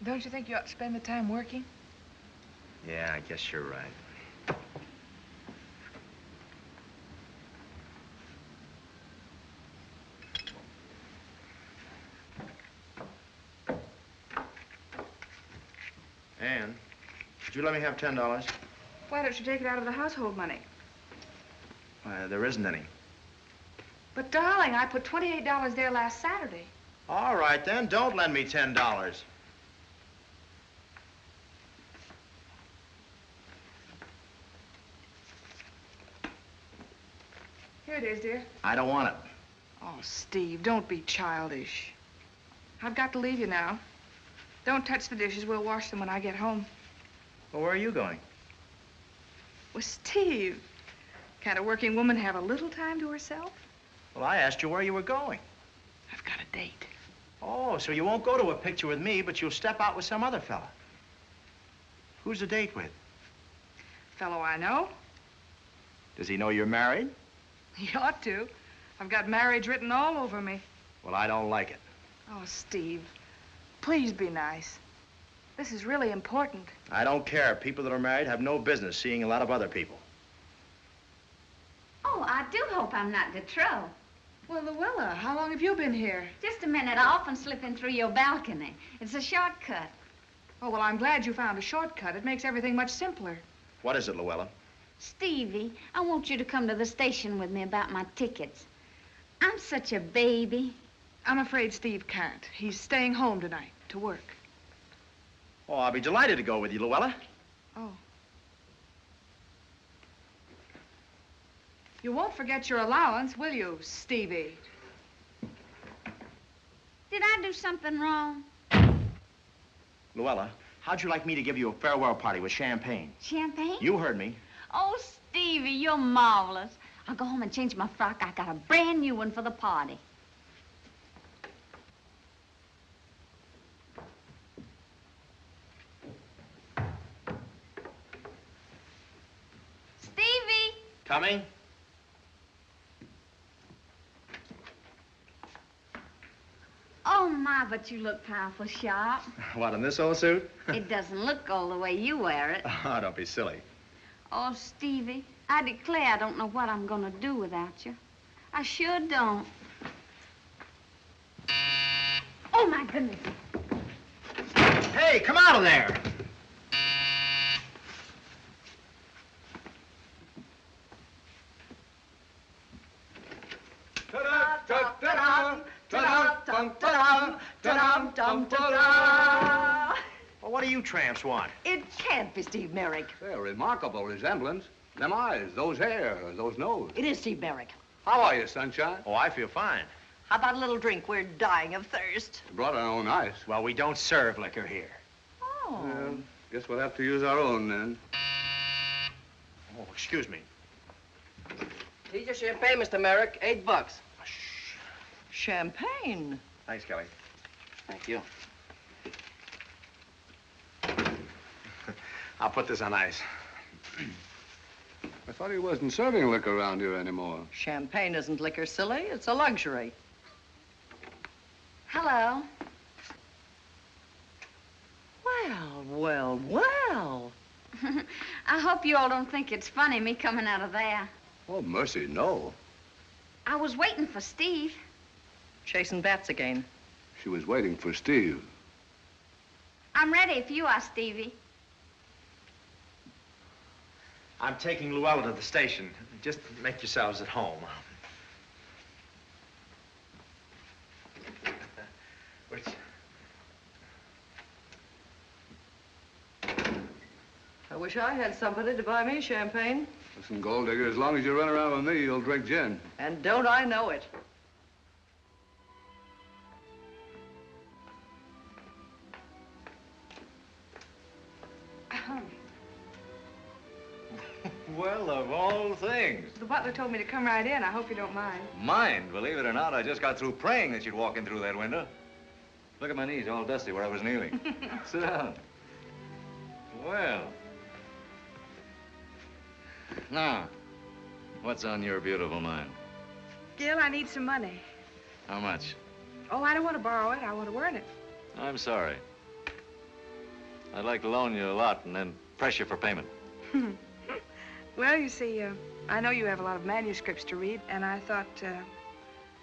Don't you think you ought to spend the time working? Yeah, I guess you're right. Ann, could you let me have $10? Why don't you take it out of the household money? There isn't any. But, darling, I put $28 there last Saturday. All right, then, don't lend me $10. Here it is, dear. I don't want it. Oh, Steve, don't be childish. I've got to leave you now. Don't touch the dishes. We'll wash them when I get home. Well, where are you going? Well, Steve, can't a working woman have a little time to herself? Well, I asked you where you were going. I've got a date. Oh, so you won't go to a picture with me, but you'll step out with some other fella. Who's the date with? Fellow I know. Does he know you're married? He ought to. I've got marriage written all over me. Well, I don't like it. Oh, Steve, please be nice. This is really important. I don't care. People that are married have no business seeing a lot of other people. Oh, I do hope I'm not de trop. Well, Luella, how long have you been here? Just a minute. I often slip in through your balcony. It's a shortcut. Oh, well, I'm glad you found a shortcut. It makes everything much simpler. What is it, Luella? Stevie, I want you to come to the station with me about my tickets. I'm such a baby. I'm afraid Steve can't. He's staying home tonight to work. Oh, I'll be delighted to go with you, Luella. Oh. You won't forget your allowance, will you, Stevie? Did I do something wrong? Luella, how'd you like me to give you a farewell party with champagne? Champagne? You heard me. Oh, Stevie, you're marvelous. I'll go home and change my frock. I got a brand new one for the party. Stevie! Coming? Oh, my, but you look powerful sharp. What, in this old suit? It doesn't look all the way you wear it. Oh, don't be silly. Oh, Stevie, I declare I don't know what I'm gonna do without you. I sure don't. Oh, my goodness. Hey, come out of there! Well, what do you tramps want? It can't be Steve Merrick. A remarkable resemblance. Them eyes, those hair, those nose. It is Steve Merrick. How are you, Sunshine? Oh, I feel fine. How about a little drink? We're dying of thirst. We brought our own ice. Well, we don't serve liquor here. Oh. Well, guess we'll have to use our own then. Oh, excuse me. Here's your champagne, Mr. Merrick. $8. Champagne. Thanks, Kelly. Thank you. I'll put this on ice. I thought he wasn't serving liquor around here anymore. Champagne isn't liquor, silly. It's a luxury. Hello. Well, well, well. I hope you all don't think it's funny, me coming out of there. Oh, mercy, no. I was waiting for Steve. Chasing bats again. She was waiting for Steve. I'm ready if you are, Stevie. I'm taking Luella to the station. Just make yourselves at home. Which... I wish I had somebody to buy me champagne. Listen, Gold Digger, as long as you run around with me, you'll drink gin. And don't I know it. Well, of all things. The butler told me to come right in. I hope you don't mind. Mind, believe it or not, I just got through praying that you'd walk in through that window. Look at my knees, all dusty where I was kneeling. Sit down. Well. Now, what's on your beautiful mind? Gil, I need some money. How much? Oh, I don't want to borrow it. I want to earn it. I'm sorry. I'd like to loan you a lot and then press you for payment. Well, you see, I know you have a lot of manuscripts to read, and I thought,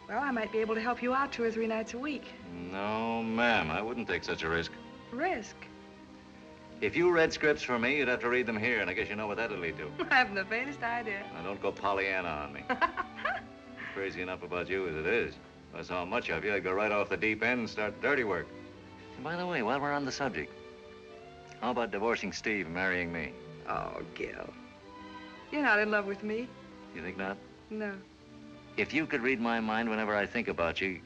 well, I might be able to help you out 2 or 3 nights a week. No, ma'am, I wouldn't take such a risk. Risk? If you read scripts for me, you'd have to read them here, and I guess you know what that'll lead to. I haven't the faintest idea. Now, don't go Pollyanna on me. I'm crazy enough about you as it is. If I saw much of you, I'd go right off the deep end and start dirty work. And by the way, while we're on the subject, how about divorcing Steve and marrying me? Oh, Gil. You're not in love with me. You think not? No. If you could read my mind whenever I think about you,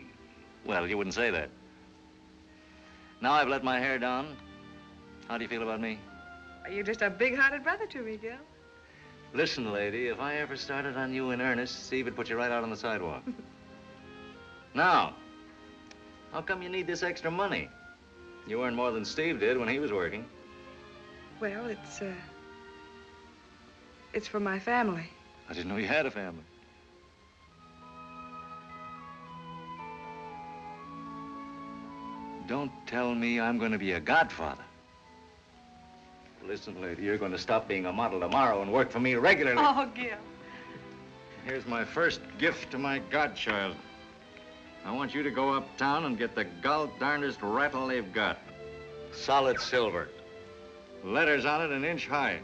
well, you wouldn't say that. Now I've let my hair down. How do you feel about me? You're just a big-hearted brother to me, Gil. Listen, lady, if I ever started on you in earnest, Steve would put you right out on the sidewalk. Now, how come you need this extra money? You earn more than Steve did when he was working. Well, it's for my family. I didn't know you had a family. Don't tell me I'm going to be a godfather. Listen, lady, you're going to stop being a model tomorrow and work for me regularly. Oh, Gil. Here's my first gift to my godchild. I want you to go uptown and get the gall-darndest rattle they've got. Solid silver. Letters on it 1 inch high.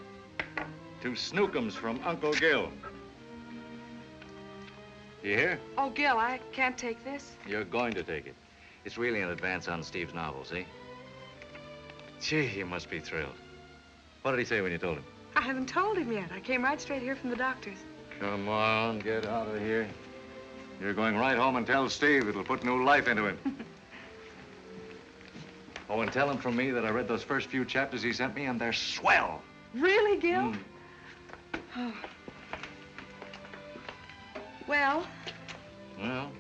2 snookums from Uncle Gil. You hear? Oh, Gil, I can't take this. You're going to take it. It's really an advance on Steve's novel, see? Gee, you must be thrilled. What did he say when you told him? I haven't told him yet. I came right straight here from the doctor's. Come on, get out of here. You're going right home and tell Steve. It'll put new life into him. Oh, and tell him from me that I read those first few chapters he sent me, and they're swell. Really, Gil? Oh. Well? Well,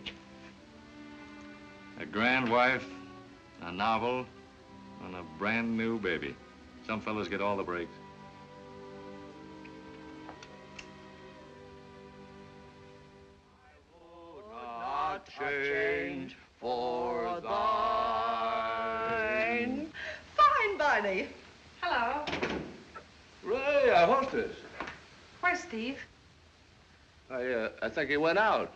a grand wife, a novel, and a brand new baby. Some fellas get all the breaks. Not change for thine. Fine, Barney. Hello. Ray, our hostess. Where's Steve? I think he went out.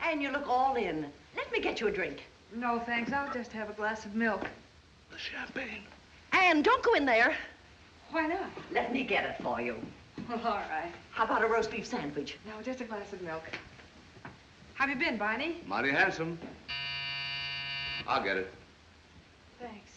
And you look all in. Let me get you a drink. No, thanks. I'll just have a glass of milk. The champagne. And don't go in there. Why not? Let me get it for you. Well, all right. How about a roast beef sandwich? No, just a glass of milk. How have you been, Barney? Mighty handsome. I'll get it. Thanks.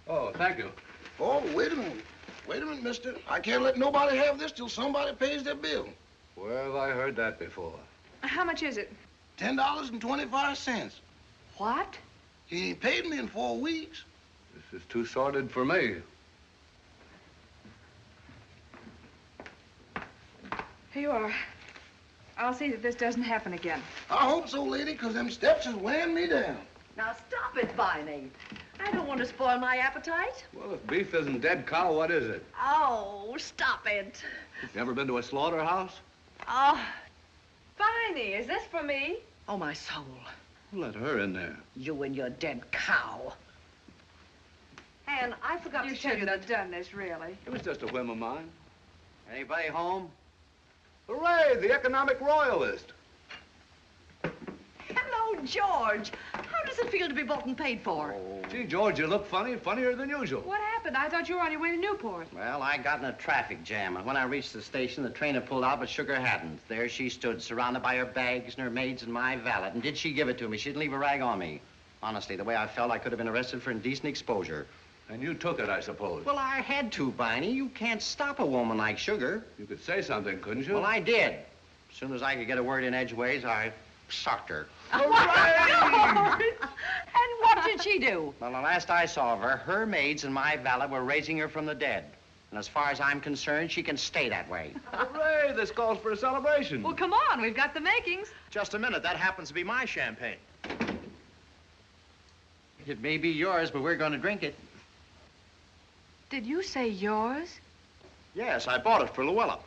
Oh, thank you. Oh, wait a minute. Wait a minute, mister. I can't let nobody have this till somebody pays their bill. Where have I heard that before? How much is it? $10.25. What? He ain't paid me in 4 weeks. This is too sordid for me. Here you are. I'll see that this doesn't happen again. I hope so, lady, because them steps is weighing me down. Now stop it, Barney. I don't want to spoil my appetite. Well, if beef isn't dead cow, what is it? Oh, stop it. You ever been to a slaughterhouse? Oh, Barney, is this for me? oh, my soul. Let her in there. You and your dead cow. And I forgot You to tell you shouldn't that... have done this, really. It was just a whim of mine. Anybody home? Hooray, the economic royalist. Hello, George. How does it feel to be bought and paid for? Gee, George, you look funny, funnier than usual. What happened? I thought you were on your way to Newport. Well, I got in a traffic jam, and when I reached the station, the train had pulled out, but Sugar hadn't. There she stood, surrounded by her bags and her maids and my valet. And did she give it to me? She didn't leave a rag on me. Honestly, the way I felt, I could have been arrested for indecent exposure. And you took it, I suppose. Well, I had to, Barney. You can't stop a woman like Sugar. You could say something, couldn't you? Well, I did. As soon as I could get a word in edgeways, I socked her. And what did she do? Well, the last I saw of her, her maids and my valet were raising her from the dead. And as far as I'm concerned, she can stay that way. Hooray, this calls for a celebration. Well, come on. We've got the makings. Just a minute. That happens to be my champagne. It may be yours, but we're going to drink it. Did you say yours? Yes, I bought it for Luella.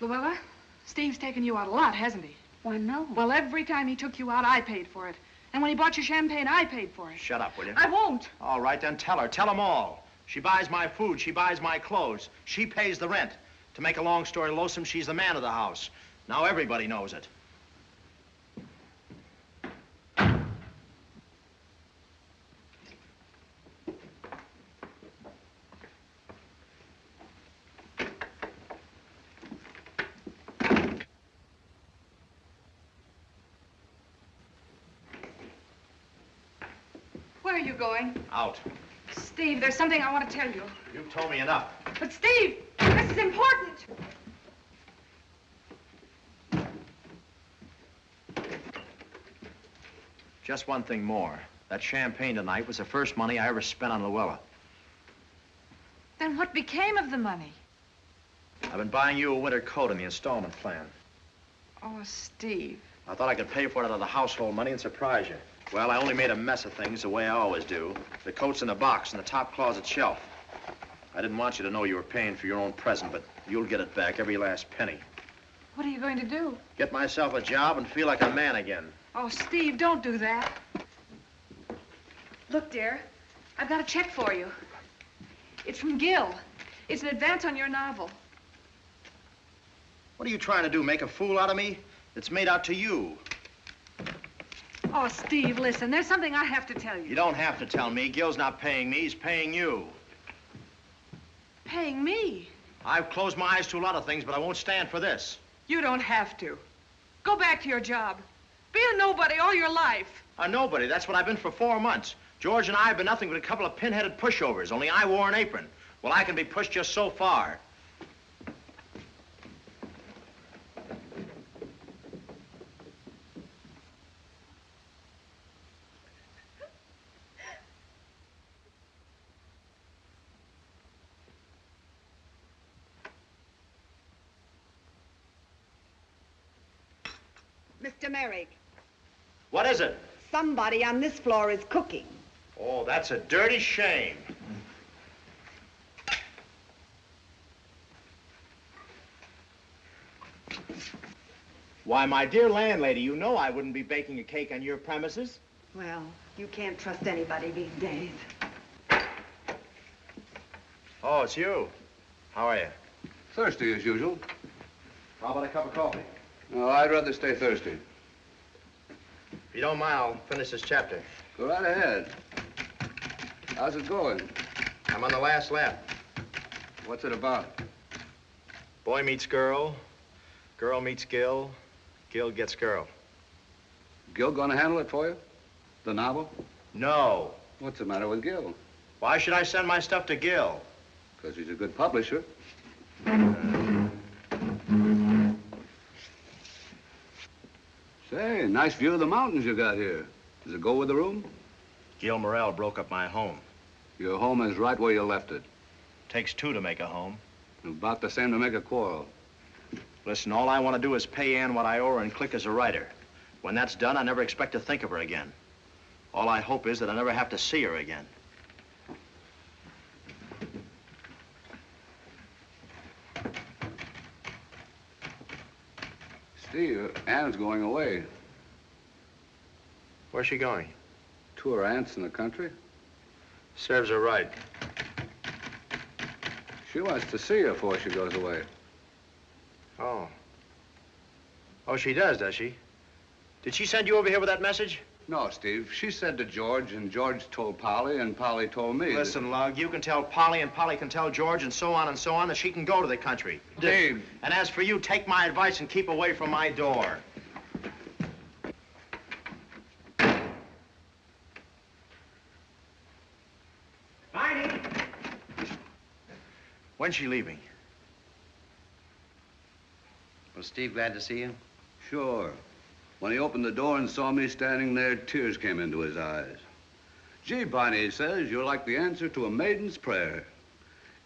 Luella, Steve's taken you out a lot, hasn't he? Why, no. Well, every time he took you out, I paid for it. And when he bought you champagne, I paid for it. Shut up, will you? I won't. All right, then tell her. Tell them all. She buys my food. She buys my clothes. She pays the rent. To make a long story lonesome, she's the man of the house. Now everybody knows it. Where are you going? Out. Steve, there's something I want to tell you. You've told me enough. But Steve, this is important. Just one thing more. That champagne tonight was the first money I ever spent on Luella. Then what became of the money? I've been buying you a winter coat in the installment plan. Oh, Steve. I thought I could pay for it out of the household money and surprise you. Well, I only made a mess of things the way I always do. The coat's in a box in the top closet shelf. I didn't want you to know you were paying for your own present, but you'll get it back, every last penny. What are you going to do? Get myself a job and feel like a man again. Oh, Steve, don't do that. Look, dear, I've got a check for you. It's from Gil. It's an advance on your novel. What are you trying to do, make a fool out of me? It's made out to you. Oh, Steve, listen, there's something I have to tell you. You don't have to tell me. Gil's not paying me. He's paying you. Paying me? I've closed my eyes to a lot of things, but I won't stand for this. You don't have to. Go back to your job. Be a nobody all your life. A nobody. That's what I've been for 4 months. George and I have been nothing but a couple of pin-headed pushovers, only I wore an apron. Well, I can be pushed just so far. Mr. Merrick, What is it? somebody on this floor is cooking. Oh, that's a dirty shame. Why, my dear landlady, you know I wouldn't be baking a cake on your premises. Well, you can't trust anybody these days. Oh, it's you. How are you? Thirsty as usual. How about a cup of coffee? No, I'd rather stay thirsty. If you don't mind, I'll finish this chapter. Go right ahead. How's it going? I'm on the last lap. What's it about? Boy meets girl, girl meets Gil, Gil gets girl. Gil gonna handle it for you? The novel? No. What's the matter with Gil? Why should I send my stuff to Gil? Because he's a good publisher. Say, nice view of the mountains you got here. Does it go with the room? Gil Morrell broke up my home. Your home is right where you left it. Takes two to make a home. About the same to make a quarrel. Listen, all I want to do is pay Ann what I owe her and click as a writer. When that's done, I never expect to think of her again. All I hope is that I never have to see her again. Steve, Ann's going away. Where's she going? To her aunts in the country. Serves her right. She wants to see you before she goes away. Oh. Oh, she does she? Did she send you over here with that message? No, Steve. She said to George, and George told Polly, and Polly told me. Listen, Lug, you can tell Polly, and Polly can tell George, and so on, that she can go to the country. Steve. And as for you, take my advice and keep away from my door. Barney! When's she leaving? Was Steve glad to see you? Sure. When he opened the door and saw me standing there, tears came into his eyes. Gee, Barney, he says, you're like the answer to a maiden's prayer.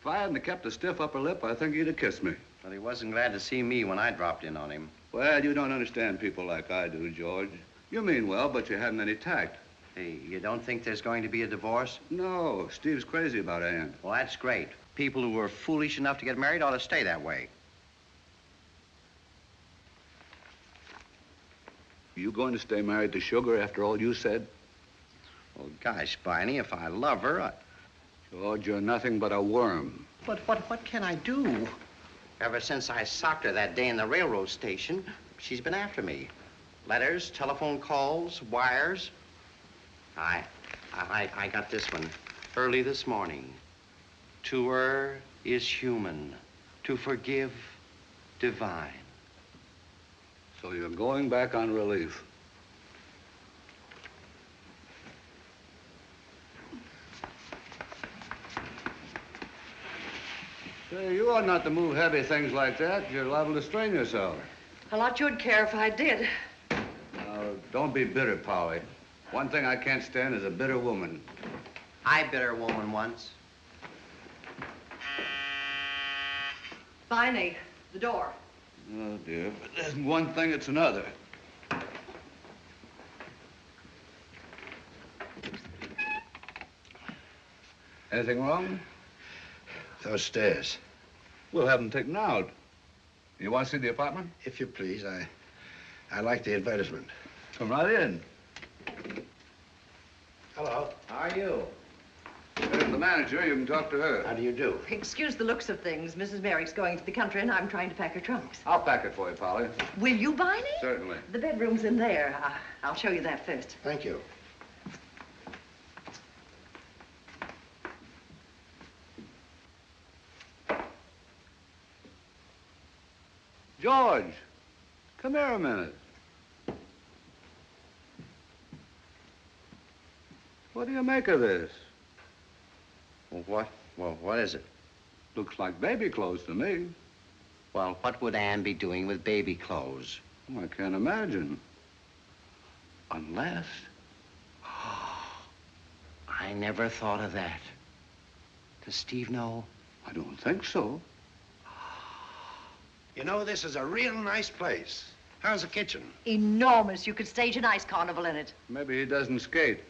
If I hadn't kept a stiff upper lip, I think he'd have kissed me. But he wasn't glad to see me when I dropped in on him. Well, you don't understand people like I do, George. You mean well, but you haven't any tact. Hey, you don't think there's going to be a divorce? No, Steve's crazy about Ann. Well, that's great. People who are foolish enough to get married ought to stay that way. You going to stay married to Sugar after all you said? Well, gosh, Barney, if I love her, George, you're nothing but a worm. But what can I do? Ever since I socked her that day in the railroad station, she's been after me. Letters, telephone calls, wires. I got this one early this morning. To err is human, to forgive, divine. So you're going back on relief. Say, you ought not to move heavy things like that. You're liable to strain yourself. A lot you'd care if I did. Now, don't be bitter, Polly. One thing I can't stand is a bitter woman. I bit her woman once. Viney, the door. Oh, dear. If it isn't one thing, it's another. Anything wrong? Those stairs. We'll have them taken out. You want to see the apartment? If you please, I like the advertisement. Come right in. Hello. How are you? There's the manager. You can talk to her. How do you do? Excuse the looks of things. Mrs. Merrick's going to the country, and I'm trying to pack her trunks. I'll pack it for you, Polly. Will you, Barney? Certainly. The bedroom's in there. I'll show you that first. Thank you. George, come here a minute. What do you make of this? Well, what is it? Looks like baby clothes to me. Well, what would Anne be doing with baby clothes? I can't imagine. Unless... I never thought of that. Does Steve know? I don't think so. You know, this is a real nice place. How's the kitchen? Enormous. You could stage an ice carnival in it. Maybe he doesn't skate.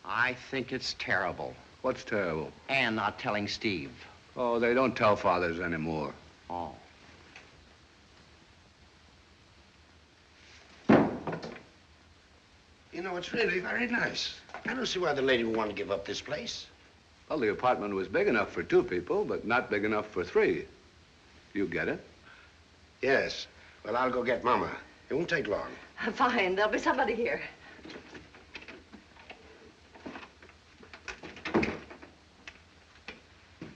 I think it's terrible. What's terrible? Anne not telling Steve. Oh, they don't tell fathers anymore. Oh. You know, it's really very nice. I don't see why the lady would want to give up this place. Well, the apartment was big enough for 2 people, but not big enough for 3. You get it? Yes. Well, I'll go get Mama. It won't take long. Fine. There'll be somebody here.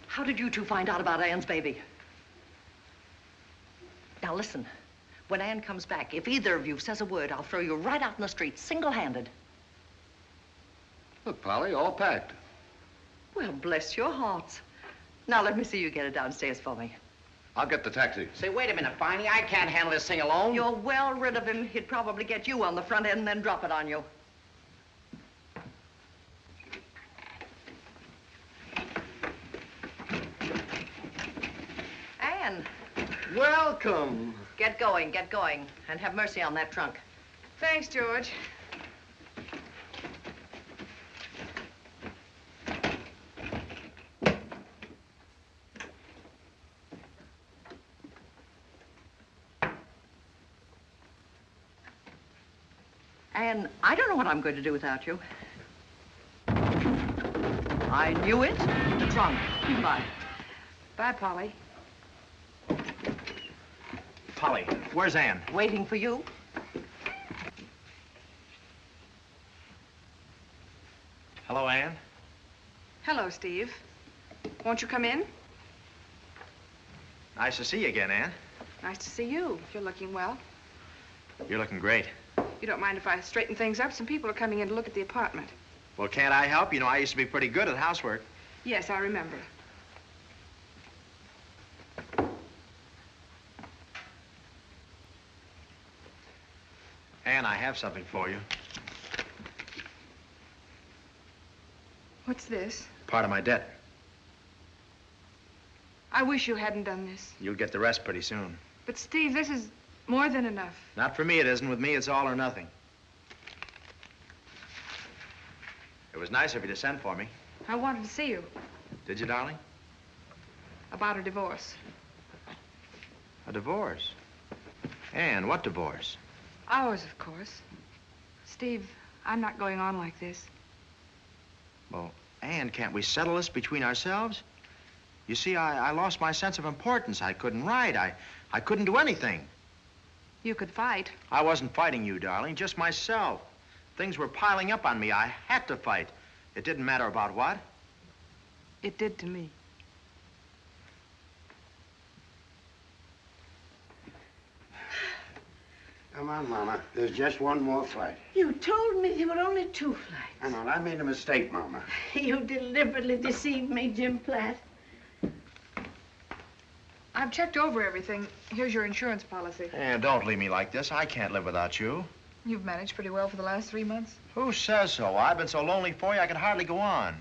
How did you two find out about Anne's baby? Now, listen. When Anne comes back, if either of you says a word, I'll throw you right out in the street, single-handed. Look, Polly, all packed. Well, bless your hearts. Now, let me see you get it downstairs for me. I'll get the taxi. Say, wait a minute, Barney. I can't handle this thing alone. You're well rid of him. He'd probably get you on the front end and then drop it on you. Anne. Welcome. Get going, and have mercy on that trunk. Thanks, George. Anne, I don't know what I'm going to do without you. I knew it. The trunk. Goodbye. Bye, Polly. Polly, where's Anne? Waiting for you. Hello, Anne. Hello, Steve. Won't you come in? Nice to see you again, Anne. Nice to see you. You're looking well. You're looking great. You don't mind if I straighten things up? Some people are coming in to look at the apartment. Well, can't I help? You know, I used to be pretty good at housework. Yes, I remember. Anne, I have something for you. What's this? Part of my debt. I wish you hadn't done this. You'll get the rest pretty soon. But, Steve, this is more than enough. Not for me, it isn't. With me, it's all or nothing. It was nice of you to send for me. I wanted to see you Did you, darling? about a divorce. A divorce? Anne, what divorce? Ours, of course. Steve, I'm not going on like this. Well, Anne, can't we settle this between ourselves? You see, I lost my sense of importance. I couldn't write. I couldn't do anything. You could fight. I wasn't fighting you, darling, just myself. Things were piling up on me. I had to fight. It didn't matter about what. It did to me. Come on, Mama. There's just one more flight. You told me there were only 2 flights. I know. I made a mistake, Mama. You deliberately deceived me, Jim Platt. I've checked over everything. Here's your insurance policy. Anne, don't leave me like this. I can't live without you. You've managed pretty well for the last 3 months. Who says so? I've been so lonely for you, I could hardly go on.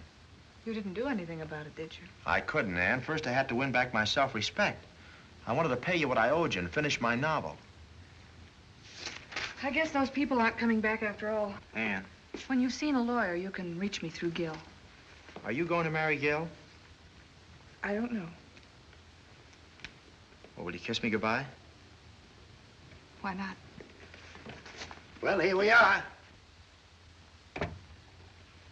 You didn't do anything about it, did you? I couldn't, Anne. First, I had to win back my self-respect. I wanted to pay you what I owed you and finish my novel. I guess those people aren't coming back after all. Anne, When you've seen a lawyer, you can reach me through Gil. are you going to marry Gil? I don't know. Well, will you kiss me goodbye? Why not? Well, here we are.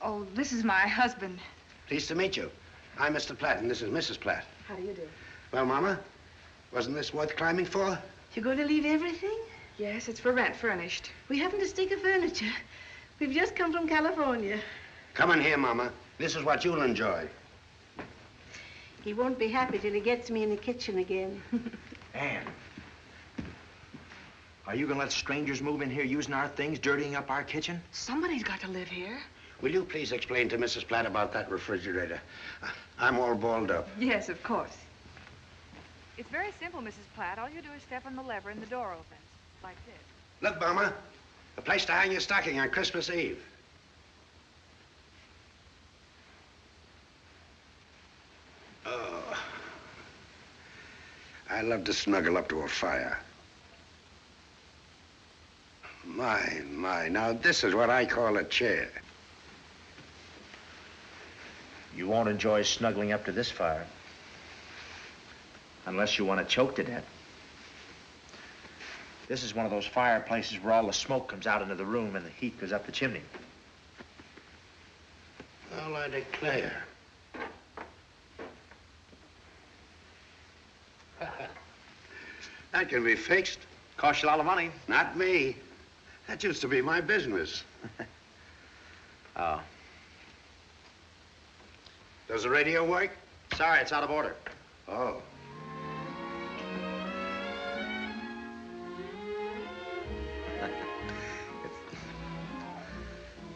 Oh, this is my husband. Pleased to meet you. I'm Mr. Platt, and this is Mrs. Platt. How do you do? Well, Mama, wasn't this worth climbing for? You're going to leave everything? Yes, it's for rent, furnished. We haven't a stick of furniture. We've just come from California. Come in here, Mama. This is what you'll enjoy. He won't be happy till he gets me in the kitchen again. Ann, are you gonna let strangers move in here using our things, dirtying up our kitchen? Somebody's got to live here. Will you please explain to Mrs. Platt about that refrigerator? I'm all balled up. Yes, of course. It's very simple, Mrs. Platt. All you do is step on the lever and the door opens. Like this. Look, Mama, a place to hang your stocking on Christmas Eve. Oh, I love to snuggle up to a fire. My, now this is what I call a chair. You won't enjoy snuggling up to this fire. Unless you want to choke to death. This is one of those fireplaces where all the smoke comes out into the room and the heat goes up the chimney. Well, I declare. That can be fixed. Costs you a lot of money. Not me. That used to be my business. Oh. Does the radio work? Sorry, it's out of order. Oh.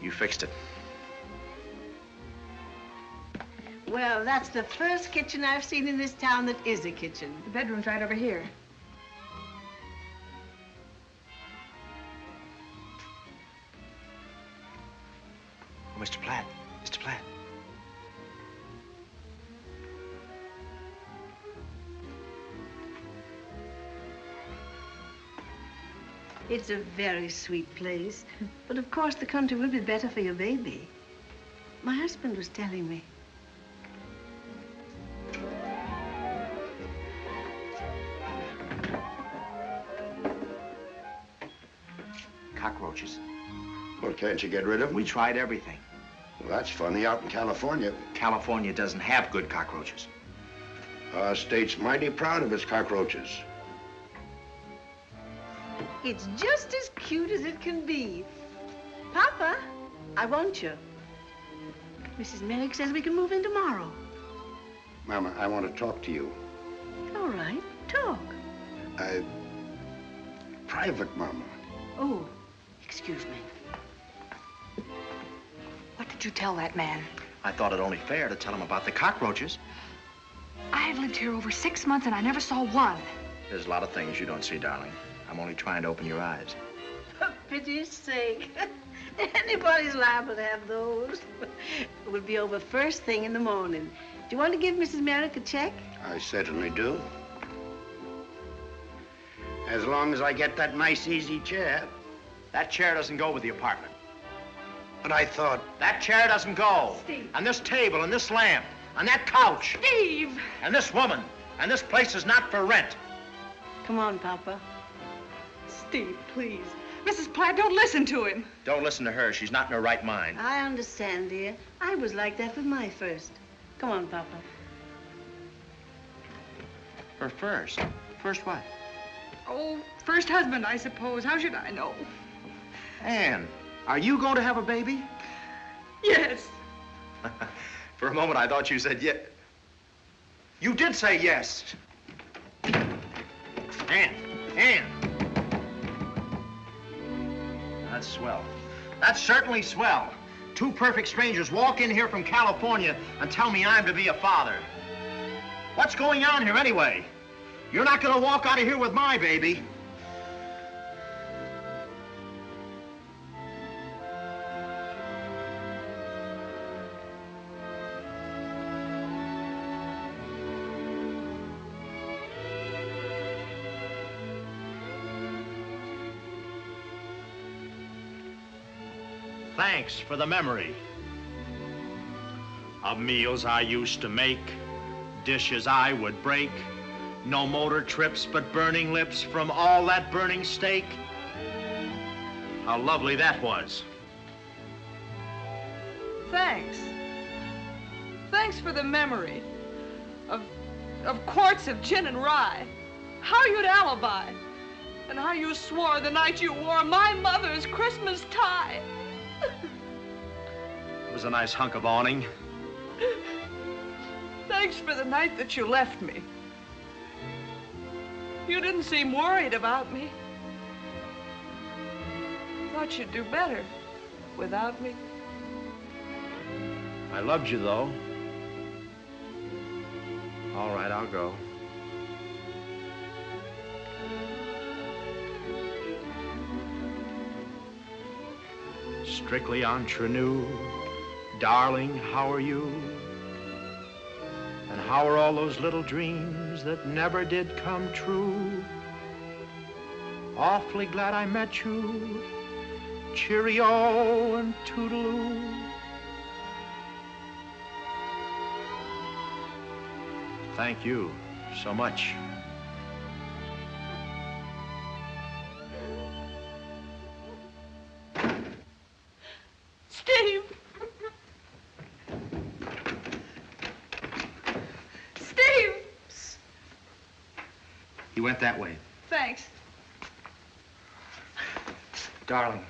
You fixed it. Well, that's the first kitchen I've seen in this town that is a kitchen. The bedroom's right over here. Oh, Mr. Platt. Mr. Platt. It's a very sweet place. But of course the country will be better for your baby. My husband was telling me. Cockroaches. Well, can't you get rid of them? We tried everything. Well, that's funny. Out in California. California doesn't have good cockroaches. Our state's mighty proud of its cockroaches. It's just as cute as it can be. Papa, I want you. Mrs. Merrick says we can move in tomorrow. Mama, I want to talk to you. All right, talk. Private, Mama. Oh, excuse me. What did you tell that man? I thought it only fair to tell him about the cockroaches. I've lived here over 6 months and I never saw one. There's a lot of things you don't see, darling. I'm only trying to open your eyes. For pity's sake. Anybody's liable to have those. It will be over first thing in the morning. Do you want to give Mrs. Merrick a check? I certainly do. As long as I get that nice, easy chair. That chair doesn't go with the apartment. But I thought... That chair doesn't go. Steve. And this table, and this lamp, and that couch. Steve! And this woman. And this place is not for rent. Come on, Papa. Steve, please. Mrs. Platt, don't listen to him. Don't listen to her. She's not in her right mind. I understand, dear. I was like that with my first. Come on, Papa. Her first? First what? Oh, first husband, I suppose. How should I know? Ann, are you going to have a baby? Yes. For a moment, I thought you said yes. You did say yes. Ann. That's swell. That's certainly swell. Two perfect strangers walk in here from California and tell me I'm to be a father. What's going on here anyway? You're not going to walk out of here with my baby. Thanks for the memory of meals I used to make, dishes I would break, no motor trips but burning lips from all that burning steak. How lovely that was. Thanks. Thanks for the memory of quarts of gin and rye. How you'd alibi. And how you swore the night you wore my mother's Christmas tie. It was a nice hunk of awning. Thanks for the night that you left me. You didn't seem worried about me. Thought you'd do better without me. I loved you, though. All right, I'll go. Strictly entre nous, darling, how are you? And how are all those little dreams that never did come true? Awfully glad I met you. Cheerio and toodaloo. Thank you so much. Steve! Steve! He went that way. Thanks. Darling,